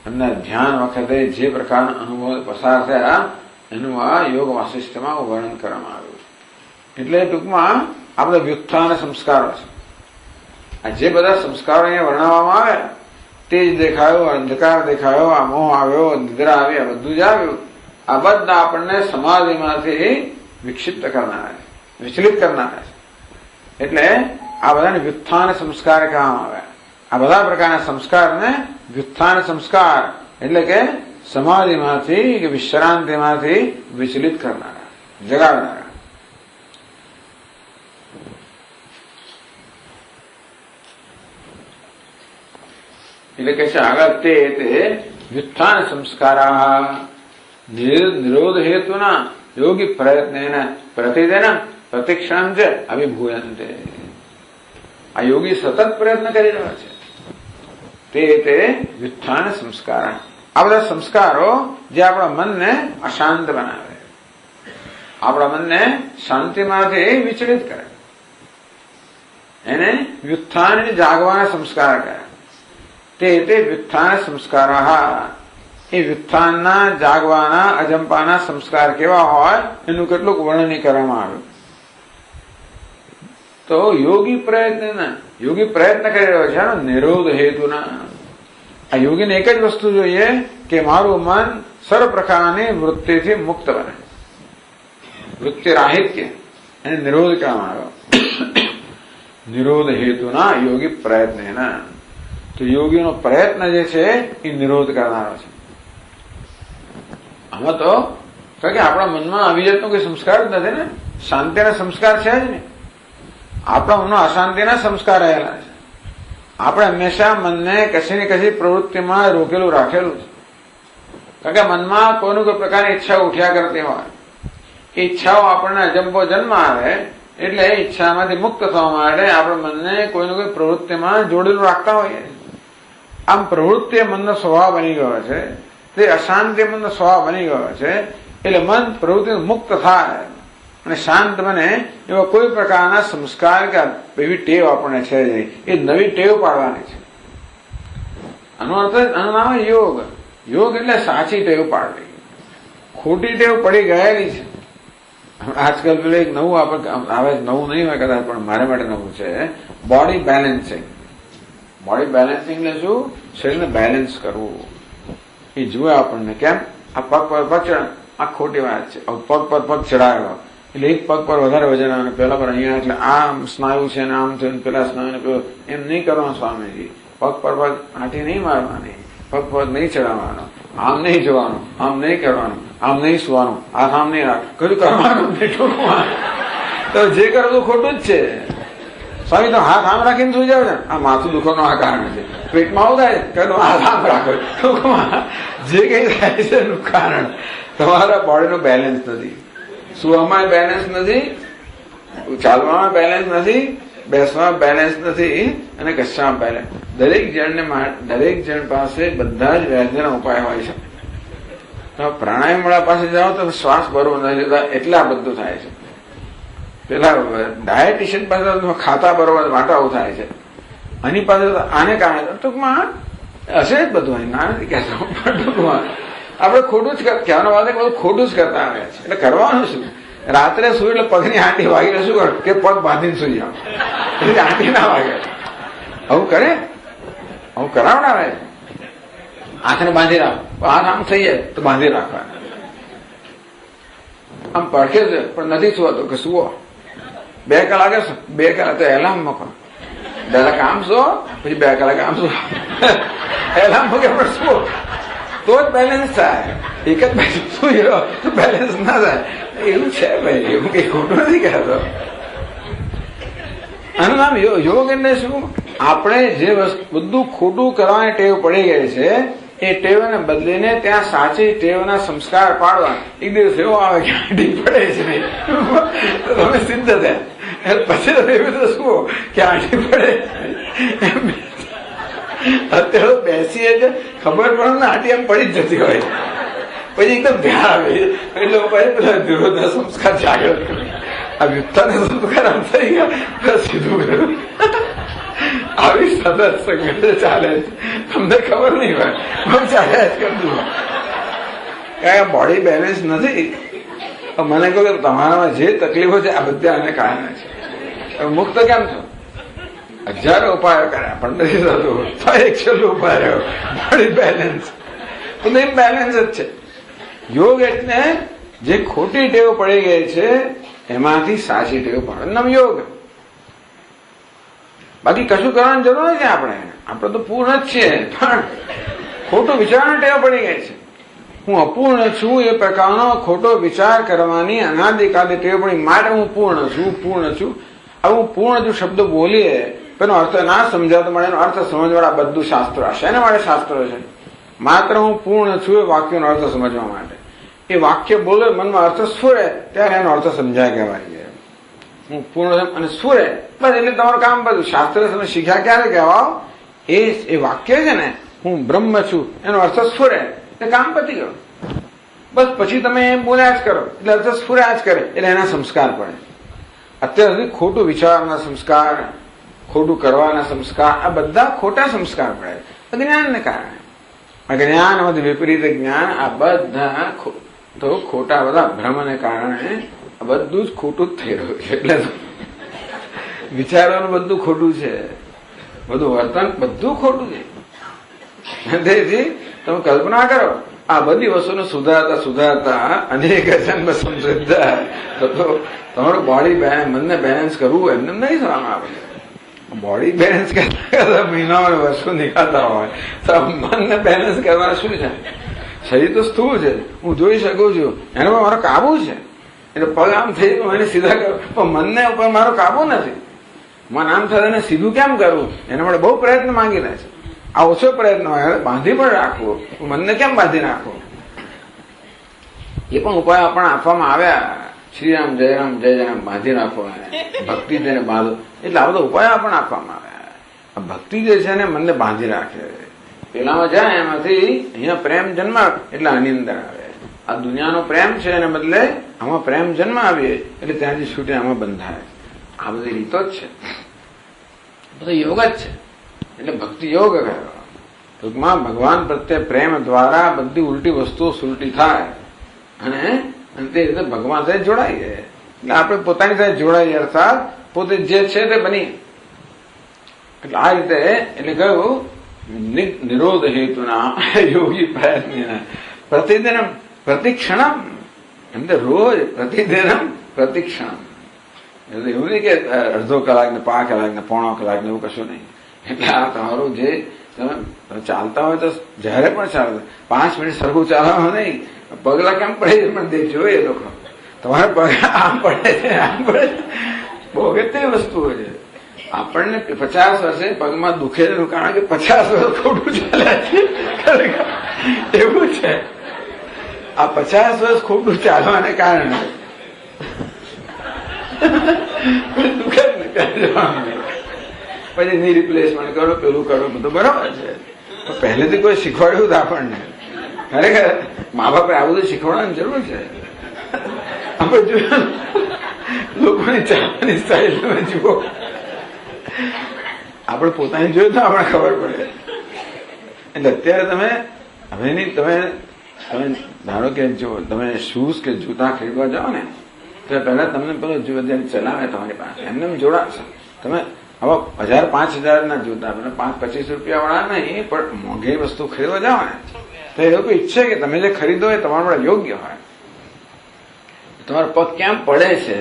એમના ધ્યાન વખતે જે પ્રકારના અનુભવ પસાર થયા એનું આ યોગ વાસિષ્ઠમાં વર્ણન કરવામાં આવ્યું। એટલે ટૂંકમાં આ બધા વ્યુત્થાન સંસ્કારો છે। આ જે બધા સંસ્કારો અહીંયા વર્ણવવામાં આવ્યા, તેજ દેખાયો, અંધકાર દેખાયો, આ મોહ આવ્યો, નિદ્રા આવી, આ બધું જ આવ્યું, આ બધા આપણને સમાધિમાંથી વિક્ષિપ્ત કરનારા છે, વિચલિત કરનારા છે। એટલે આ બધાને વ્યુત્થાન સંસ્કાર કહેવામાં આવ્યા। આ બધા પ્રકારના સંસ્કારને વ્યુત્થાન સંસ્કાર એટલે કે સમાધિમાંથી કે વિશ્રાંતિમાંથી વિચલિત કરનારા, જગાડનારા। એટલે કે છે આગળ તે વ્યુત્થાન સંસ્કારા નિરોધ હેતુના યોગી પ્રયત્ન પ્રતિદિન પ્રતિક્ષણ જ અભિભૂયંતે, આ યોગી સતત પ્રયત્ન કરી રહ્યા છે તે વ્યુત્થાન સંસ્કાર, આ બધા સંસ્કારો જે આપણા મનને અશાંત બનાવે, આપણા મનને શાંતિમાંથી વિચલિત કરે, એને વ્યુત્થાન જાગવાના સંસ્કાર કહે। તે વ્યુત્થાન સંસ્કાર, એ વ્યુત્થાનના જાગવાના અજંપાના સંસ્કાર કેવા હોય એનું કેટલુંક વર્ણન કરવામાં આવ્યું। તો યોગી પ્રયત્ન કરી રહ્યો છે નિરોધ હેતુના. આ યોગીને એક જ વસ્તુ જોઈએ કે મારું મન સર્વ પ્રકારની વૃત્તિથી મુક્ત બને, વૃત્તિ રાહિત્ય એને નિરોધ કહેવામાં આવ્યો. નિરોધ હેતુના યોગી પ્રયત્ન. તો યોગીનો પ્રયત્ન જે છે એ નિરોધ કરનારો છે. આમાં તો કે આપણા મનમાં અવિજતનો કોઈ સંસ્કાર જ નથી ને, શાંતિના સંસ્કાર છે જ ને. આપણા મનમાં અશાંતિના સંસ્કાર રહેલા છે. આપણે હંમેશા મનને કશી ને કશી પ્રવૃત્તિમાં રોકેલું રાખેલું છે. કારણ કે મનમાં કોઈનું કોઈ પ્રકારની ઈચ્છા ઉઠ્યા કરતી હોય. એ ઈચ્છાઓ આપણને અજંબો જન્મ આવે એટલે એ ઈચ્છામાંથી મુક્ત થવા માટે આપણે મનને કોઈનું કોઈ પ્રવૃત્તિમાં જોડેલું રાખતા હોઈએ. આમ પ્રવૃત્તિ મનનો સ્વભાવ બની ગયો છે, તે અશાંતિ મનનો સ્વભાવ બની ગયો છે. એટલે મન પ્રવૃત્તિ મુક્ત થાય અને શાંત બને એવા કોઈ પ્રકારના સંસ્કાર કે એવી ટેવ આપણને છે જ નહીં. એ નવી ટેવ પાડવાની છે. આનો નામ યોગ. યોગ એટલે સાચી ટેવ પાડવી. ખોટી ટેવ પડી ગયેલી છે. આજકાલ પેલું એક નવું આવે, નવું નહીં હોય કદાચ પણ મારા માટે નવું છે, બોડી બેલેન્સિંગ. બોડી બેલેન્સિંગ એટલે શું? શરીરને બેલેન્સ કરવું. એ જુએ આપણને કેમ આ પગ પર પગ આ ખોટી વાત છે. પગ પર પગ ચડાવ્યો એટલે એક પગ પર વધારે વજન આવે, પેલા પર અહીંયા એટલે આમ સ્નાયુ છે ને આમ થયું, પેલા સ્નાયુ ને એમ નહીં કરવાનું સ્વામીજી. પગ પર પગ આંટી નહીં મારવાની, પગ પર નહીં ચડાવવાનો, આમ નહીં જવાનું, આમ નહીં કરવાનું, આમ નહીં સુવાનું, આ આમ નહીં કયું કરવાનું. તો જે કરો તો ખોટું જ છે. સ્વામી તો હાથ આમ રાખીને સુઈ જાવ ને, આ માથું દુખવાનું આ કારણ છે. પેટમાં આવું થાય કે હાથ આમ રાખો. જે કઈ થાય છે એનું કારણ તમારા બોડીનો બેલેન્સ નથી. સુવામાં બેલેન્સ નથી, ચાલવામાં બેલેન્સ નથી, બેસવામાં બેલેન્સ નથી અને કશામાં બેલેન્સ. દરેક જણ પાસે બધા જ વ્યાધિના ઉપાય હોય છે. તો પ્રાણાયામ વાળા પાસે જાઓ તો શ્વાસ બરોબર નથી જતા એટલે આ બધું થાય છે. પેલા ડાયટિશિયન પાસે ખાતા બરોબર માટે આવું થાય છે. આની પાસે આને કારણે ટૂંકમાં હશે જ બધું. ના નથી કહેતો ટૂંકમાં આપણે ખોટું જ કહેવાનો વાત બધું ખોટું જ કરતા આવ્યા છે. એટલે કરવાનું શું? રાત્રે સુઈ એટલે પગની આંટી વાગીને શું કર કે પગ બાંધીને સુઈ જાવ એટલે આંટી ના વાગે. આવું કરે, આવું કરાવડાવે. હાથને બાંધી રાખો, હાથ આમ થઈ જાય તો બાંધી રાખવાના. આમ પડખે છે પણ નથી સુવાતો કે સુવો 2 કલાકે, 2 કલાક તો એલાર્મ મૂકો. 2 કલાક આમ સો પછી 2 કલાક આમ સો. એલાર્મ મૂકે પણ સુવો તો જ બેલેન્સ થાય. એક જ બાજુ સુઈ રહ્યો તો બેલેન્સ ના થાય. એવું છે ભાઈ, એવું કઈ ખોટું નથી કહેતો. આનું નામ યોગ. એટલે શું? આપણે જે બધું ખોટું કરવાની ટેવ પડી ગઈ છે એ ટેવને બદલીને ત્યાં સાચી ટેવના સંસ્કાર પાડવા. એક દિવસ એવો આવે કે આંટી પડે છે નહીં તો તમે સિદ્ધ થયા. પછી તમે એવું તો શું કે આંટી પડે અત્યારે બેસીએ છે ખબર પડે ને આંટી એમ પડી જ જતી હોય. પછી એકદમ ધ્યાન આવે એટલે પેલા વિરોધના સંસ્કાર જાગ્રત કરે. આ વ્યુત્થાના સંસ્કાર આમ થઈ ગયા સીધું કર્યું. આવી સતત સંગઠન ચાલે છે, તમને ખબર નહીં હોય પણ ચાલ્યા જ કરતું. કઈ બોડી બેલેન્સ નથી. મને કહું કે તમારામાં જે તકલીફો છે આ બધા આને કારણે છે. મુક્ત કેમ છો? 1000 ઉપાયો કર્યા પણ નથી થતું. તો એક છેલ્લો ઉપાય રહ્યો બોડી બેલેન્સ. બધું બેલેન્સ જ છે. યોગ એટલે જે ખોટી ટેવ પડી ગઈ છે એમાંથી સાચી ટેવ પડે નામ યોગ. બાકી કશું કરવાની જરૂર નથી. આપણે તો પૂર્ણ જ છીએ પણ ખોટો વિચારવાની ટેવ પડી ગઈ છે. હું અપૂર્ણ છું એ પ્રકારનો ખોટો વિચાર કરવાની અનાદિકાળની ટેવ પડી. માટે હું પૂર્ણ છું. હવે હું પૂર્ણ જો શબ્દ બોલીએ એનો અર્થ ના સમજાતો મળે, એનો અર્થ સમજવાળા બધું શાસ્ત્રો હશે. એના માટે શાસ્ત્રો છે. માત્ર હું પૂર્ણ છું એ વાક્યનો અર્થ સમજવા માટે. એ વાક્ય બોલે મનમાં અર્થ સ્ફુરે ત્યારે એનો અર્થ સમજાય કહેવાય. હું પૂર્ણ અને સ્ફુરે બસ એટલે તમારું કામ બધું. શાસ્ત્ર તમે શીખ્યા ક્યારે કહેવાઓ? એ વાક્ય છે ને હું બ્રહ્મ છું એનો અર્થ સ્ફુરે એટલે કામ પતી ગયો. બસ પછી તમે એમ બોલ્યા જ કરો એટલે અર્થ સ્ફુર્યા જ કરે એટલે એના સંસ્કાર પડે. અત્યાર સુધી ખોટું વિચારના સંસ્કાર, ખોટું કરવાના સંસ્કાર, આ બધા ખોટા સંસ્કાર પડે અજ્ઞાનને કારણે. અજ્ઞાન અને વિપરીત જ્ઞાન આ બધા તો ખોટા બધા ભ્રમને કારણે આ બધું જ ખોટું જ થઈ રહ્યું છે. એટલે વિચારવાનું બધું ખોટું છે, બધું વર્તન બધું ખોટું છે. તેથી તમે કલ્પના કરો, આ બધી વસ્તુને સુધારતા અનેક જન્મ સમૃદ્ધા તો તમારું બોડી મનને બેલેન્સ કરવું એમને નહીં થવામાં આવે. બોડી બેલેન્સ કરતા મહિનાઓ વર્ષો નીકળતા હોય તો મનને બેલેન્સ કરવાના શું છે? શરીર તો સ્થૂળ છે, હું જોઈ શકું છું, એનો પર મારો કાબુ છે. એટલે પગ આમ થઈ ગયું એને સીધા કરું, પણ મનને ઉપર મારો કાબુ નથી. મન આમ થયું એને સીધું કેમ કરવું એના માટે બહુ પ્રયત્ન માંગી લે છે. આ ઓછો પ્રયત્ન હોય બાંધી પણ રાખવું, મનને કેમ બાંધી નાખવું? એ પણ ઉપાય પણ આપવામાં આવ્યા. શ્રીરામ જયરામ જય જયરામ બાંધી રાખો, ભક્તિ તેને બાંધો, એટલે આ બધા ઉપાયો પણ આપવામાં આવ્યા. આ ભક્તિ જે છે ને મનને બાંધી રાખે. પેલામાં જાય એમાંથી અહીંયા પ્રેમ જન્મ એટલે આની અંદર આવે. આ દુનિયાનો પ્રેમ છે એને બદલે આમાં પ્રેમ જન્મ આવીએ એટલે ત્યાંથી છૂટે આમાં બંધાય. આ બધી રીતો જ છે, બધો યોગ જ છે. એટલે ભક્તિ યોગ કહેવાય. ટૂંકમાં ભગવાન પ્રત્યે પ્રેમ દ્વારા બધી ઉલટી વસ્તુઓ સુલટી થાય અને તે રીતે ભગવાન સાથે જોડાઈએ. એટલે આપણે પોતાની સાથે જોડાઈએ, અર્થાત પોતે જે છે તે બની. એટલે આ રીતે એટલે કહ્યું નિરોધ હેતુના યોગી પ્રયત્ન પ્રતિદિનમ પ્રતિક્ષણમ, એમ તો રોજ પ્રતિદિનમ પ્રતિક્ષણમ. એટલે એવું નહીં કે અડધો કલાક ને 5 કલાક ને પોણો કલાક ને એવું કશું નહીં. એટલે આ તમારું જે તમે ચાલતા હોય તો જયારે પણ ચાલો 5 મિનિટ સરખું ચાલવાનું નહીં. પગલા કેમ પડે પણ દેખજો એ લોકો, તમારે પગ આમ પડે છે આમ પડે છે, બહુ અગત્યની વસ્તુઓ છે. આપણને 50 વર્ષે પગમાં દુખેલું કારણ કે 50 વર્ષ ખોટું ચાલે છે. એવું છે, આ 50 વર્ષ ખોટું ચાલવાને કારણે દુખે જ ને. પછી ની રિપ્લેસમેન્ટ કરો, પેલું કરો, બધું બરાબર છે. પહેલેથી કોઈ શીખવાડ્યું હતું આપણને? ખરેખર મા બાપે આ બધું શીખવાડવાની જરૂર છે. આપણે જોયું લોકોની ચાલવાની સ્ટાઇલ તમે જુઓ, આપણે પોતાની જોયું તો આપણે ખબર પડે. એટલે અત્યારે તમે હવેની તમે ધારો કે જો તમે શૂઝ કે જૂતા ખરીદવા જાઓ ને તો પહેલા તમને પેલો જયારે ચલાવે તમારી પાસે એમને જોડાશે. તમે હવે 1000-5000 ના જૂતા, 5-25 રૂપિયા વાળા નહીં, પણ મોંઘી વસ્તુ ખરીદવા જાઓ ને તો એ લોકો ઈચ્છે કે તમે જે ખરીદો એ તમારા માટે યોગ્ય હોય. તમારો પગ ક્યાં પડે છે,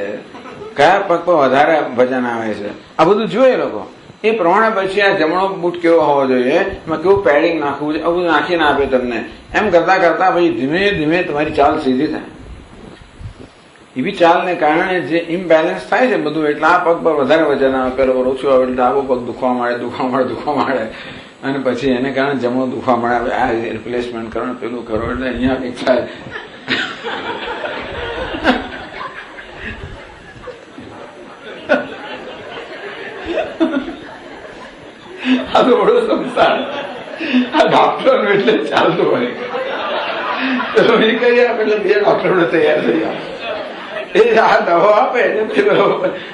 કયા પગ પર વધારે વજન આવે છે, આ બધું જોઈએ લોકો. એ પ્રમાણે પછી આ જમણો બૂટ કેવો હોવો જોઈએ, એમાં કેવું પેડિંગ નાખવું છે, આ બધું નાખીને આપે તમને. એમ કરતા કરતા પછી ધીમે ધીમે તમારી ચાલ સીધી થાય. એવી ચાલને કારણે જે ઇમ્બેલેન્સ થાય છે બધું, એટલે આ પગ પર વધારે વજન આવે, પેલો પર ઓછું આવે, એટલે આવો પગ દુખવા માંડે અને પછી એને કારણે જમણો દુખવા મળે. આ રિપ્લેસમેન્ટ કરો ને પેલું કરો એટલે અહીંયા કંઈક થાય. આ તો બડો સંસાર. આ ડોક્ટર એટલે ચાલતું હોય તો એ કહી આપે એટલે 2 ડોક્ટરો તૈયાર થઈ જાય. એ આ દવા આપે એટલે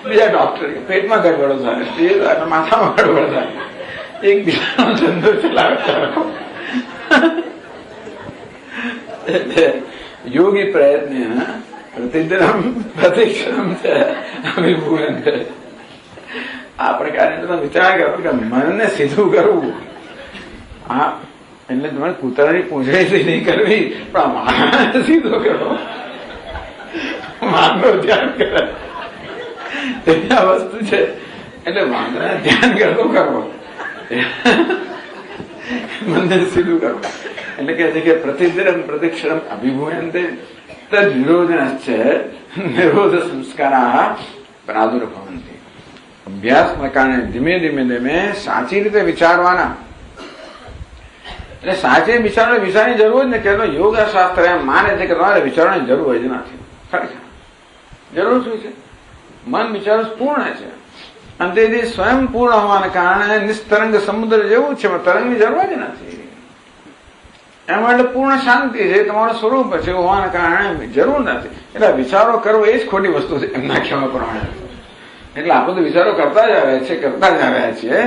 બીજા ડોક્ટર પેટમાં ગડબડો થાય, માથામાં ગડબડ થાય, એક બીજાનો ધંધો ચલાવે. યોગી પ્રયત્ન પ્રતિદિનમ પ્રતિક્ષણમ છે અભિભૂયન છે. આ પ્રકારે તમે વિચાર કરો કે મનને સીધું કરવું. હા, એટલે તમારે કૂતરાની પૂંછડીથી નહીં કરવી, પણ માણસને સીધો કરો, માનવ ધ્યાન કરે તેની આ વસ્તુ છે. એટલે વાંદરા ધ્યાન કરતો કરવો, મનને સીધું કરવું. એટલે કે છે કે પ્રતિદિનમ પ્રતિક્ષણમ અભિભૂયન્તે તદ નિરોધશ્ચ નિરોધ સંસ્કારા પ્રાદુર્ભવંતિ. અભ્યાસના કારણે ધીમે ધીમે સાચી રીતે વિચારવાના. એટલે સાચે વિચારવાની જરૂર જ ને કે યોગ શાસ્ત્ર એમ માને છે કે તમારે વિચારવાની જરૂર જ નથી. ખરેખર જરૂર શું છે? મન વિચારો પૂર્ણ છે અને તેથી સ્વયં પૂર્ણ હોવાને કારણે નિસ્તરંગ સમુદ્ર જેવું છે, તરંગની જરૂર જ નથી. એમ એટલે પૂર્ણ શાંતિ છે, તમારું સ્વરૂપ છે હોવાના કારણે જરૂર નથી. એટલે વિચારો કરવો એ જ ખોટી વસ્તુ છે એમના કહેવા પ્રમાણે. એટલે આપણે તો વિચારો કરતા જ આવ્યા છીએ.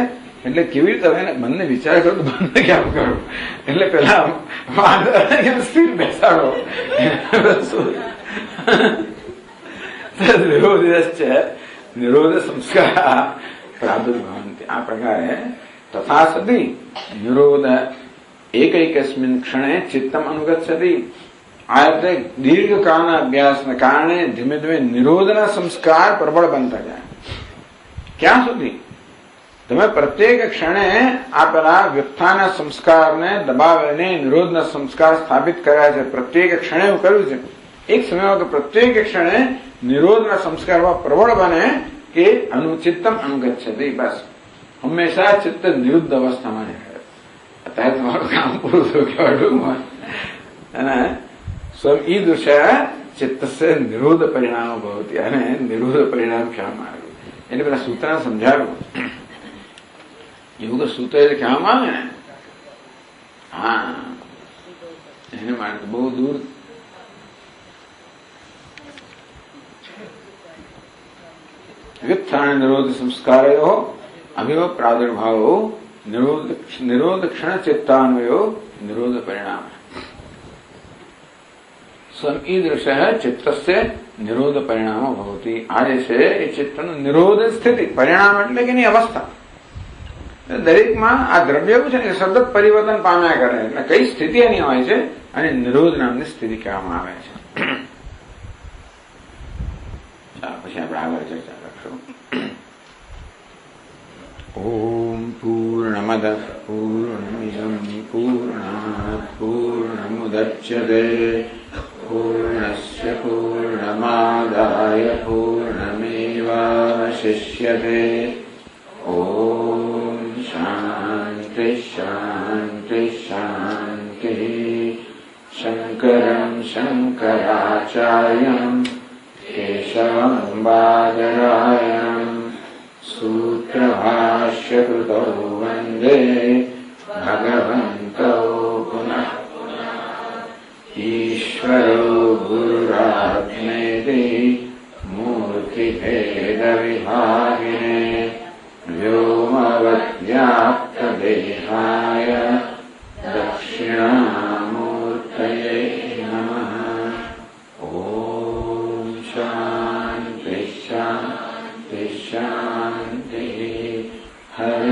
એટલે કેવી રીતે હવે મનને વિચાર કરો તો બંને કેમ કરો? એટલે પેલા સ્થિર બેસાડો. વિરોધ છે निरोध संस्कार प्रादुर्भवन्ति। आ प्रकारे तथा सति निरोध एकैकस्मिन् क्षणे चित्तम अनुगच्छति। આ દીર્ઘકાળના અભ્યાસના કારણે ધીમે ધીમે નિરોધના સંસ્કાર પ્રબળ બનતા જાય. ક્યાં સુધી? તમે પ્રત્યેક ક્ષણે આપેલા વ્યુત્થાના સંસ્કારને દબાવીને નિરોધના સંસ્કાર સ્થાપિત કર્યા છે. પ્રત્યેક ક્ષણે એવું કર્યું છે. એક સમયમાં કે પ્રત્યેક ક્ષણે નિરોધના સંસ્કારમાં પ્રબળ બને કે અનુચિત્તમ અનુગચ્છતિ. બસ હંમેશા ચિત્ત નિરુદ્ધ અવસ્થામાં રહે. અત્યારે તમારું કામ પૂરું થયું કહેવાડું અને સ્વયં ઈદૃશ ચિત્તસ્ય નિરોધ પરિણામ ભવતી. અને નિરોધ પરિણામ કહેવામાં આવ્યું એટલે પેલા સૂત્ર સમજાવ્યું. એવું સૂત્ર કહેવામાં આવે ને, હા, એને માટે બહુ દૂર વ્યુત્થાન નિરોધ સંસ્કારયો અભિવ પ્રાદુર્ભાવો નિરોધ ક્ષણ ચિત્તાન્વયો નિરોધ પરિણામ. સ્વયં ઈદૃશ ચિત્તસ્ય નિરોધ પરિણામો ભવતી. આ જે છે એ ચિત્તનું નિરોધ સ્થિતિ, પરિણામ એટલે કે એની અવસ્થા. દરેકમાં આ દ્રવ્ય એવું છે ને સતત પરિવર્તન પામ્યા કરે. એટલે કઈ સ્થિતિ એની હોય છે અને નિરોધ નામની સ્થિતિ કહેવામાં આવે છે. પછી આપણે આગળ ચર્ચા કરશું. ઓમ પૂર્ણમદ પૂર્ણમિદં પૂર્ણાત પૂર્ણમુદચ્યતે પૂર્ણસ્ય પૂર્ણમાદાય પૂર્ણમેવાવશિષ્યતે. ઓમ શાંતિ શાંતિ શાંતિ. શંકરં શંકરાચાર્યં કેશવં બાદરાયણં સૂત્રભાષ્યકૃતો વંદે ભગવન્તો પુનઃ ઈશ્વરો ગુરુરાત્મેતિ મૂર્તિભેદવિભાગિને વ્યોમવદ્વ્યાપ્તદેહાય દક્ષિણામૂર્તયે નમઃ. ઓમ શાંતિ શાંતિ શાંતિ. હરે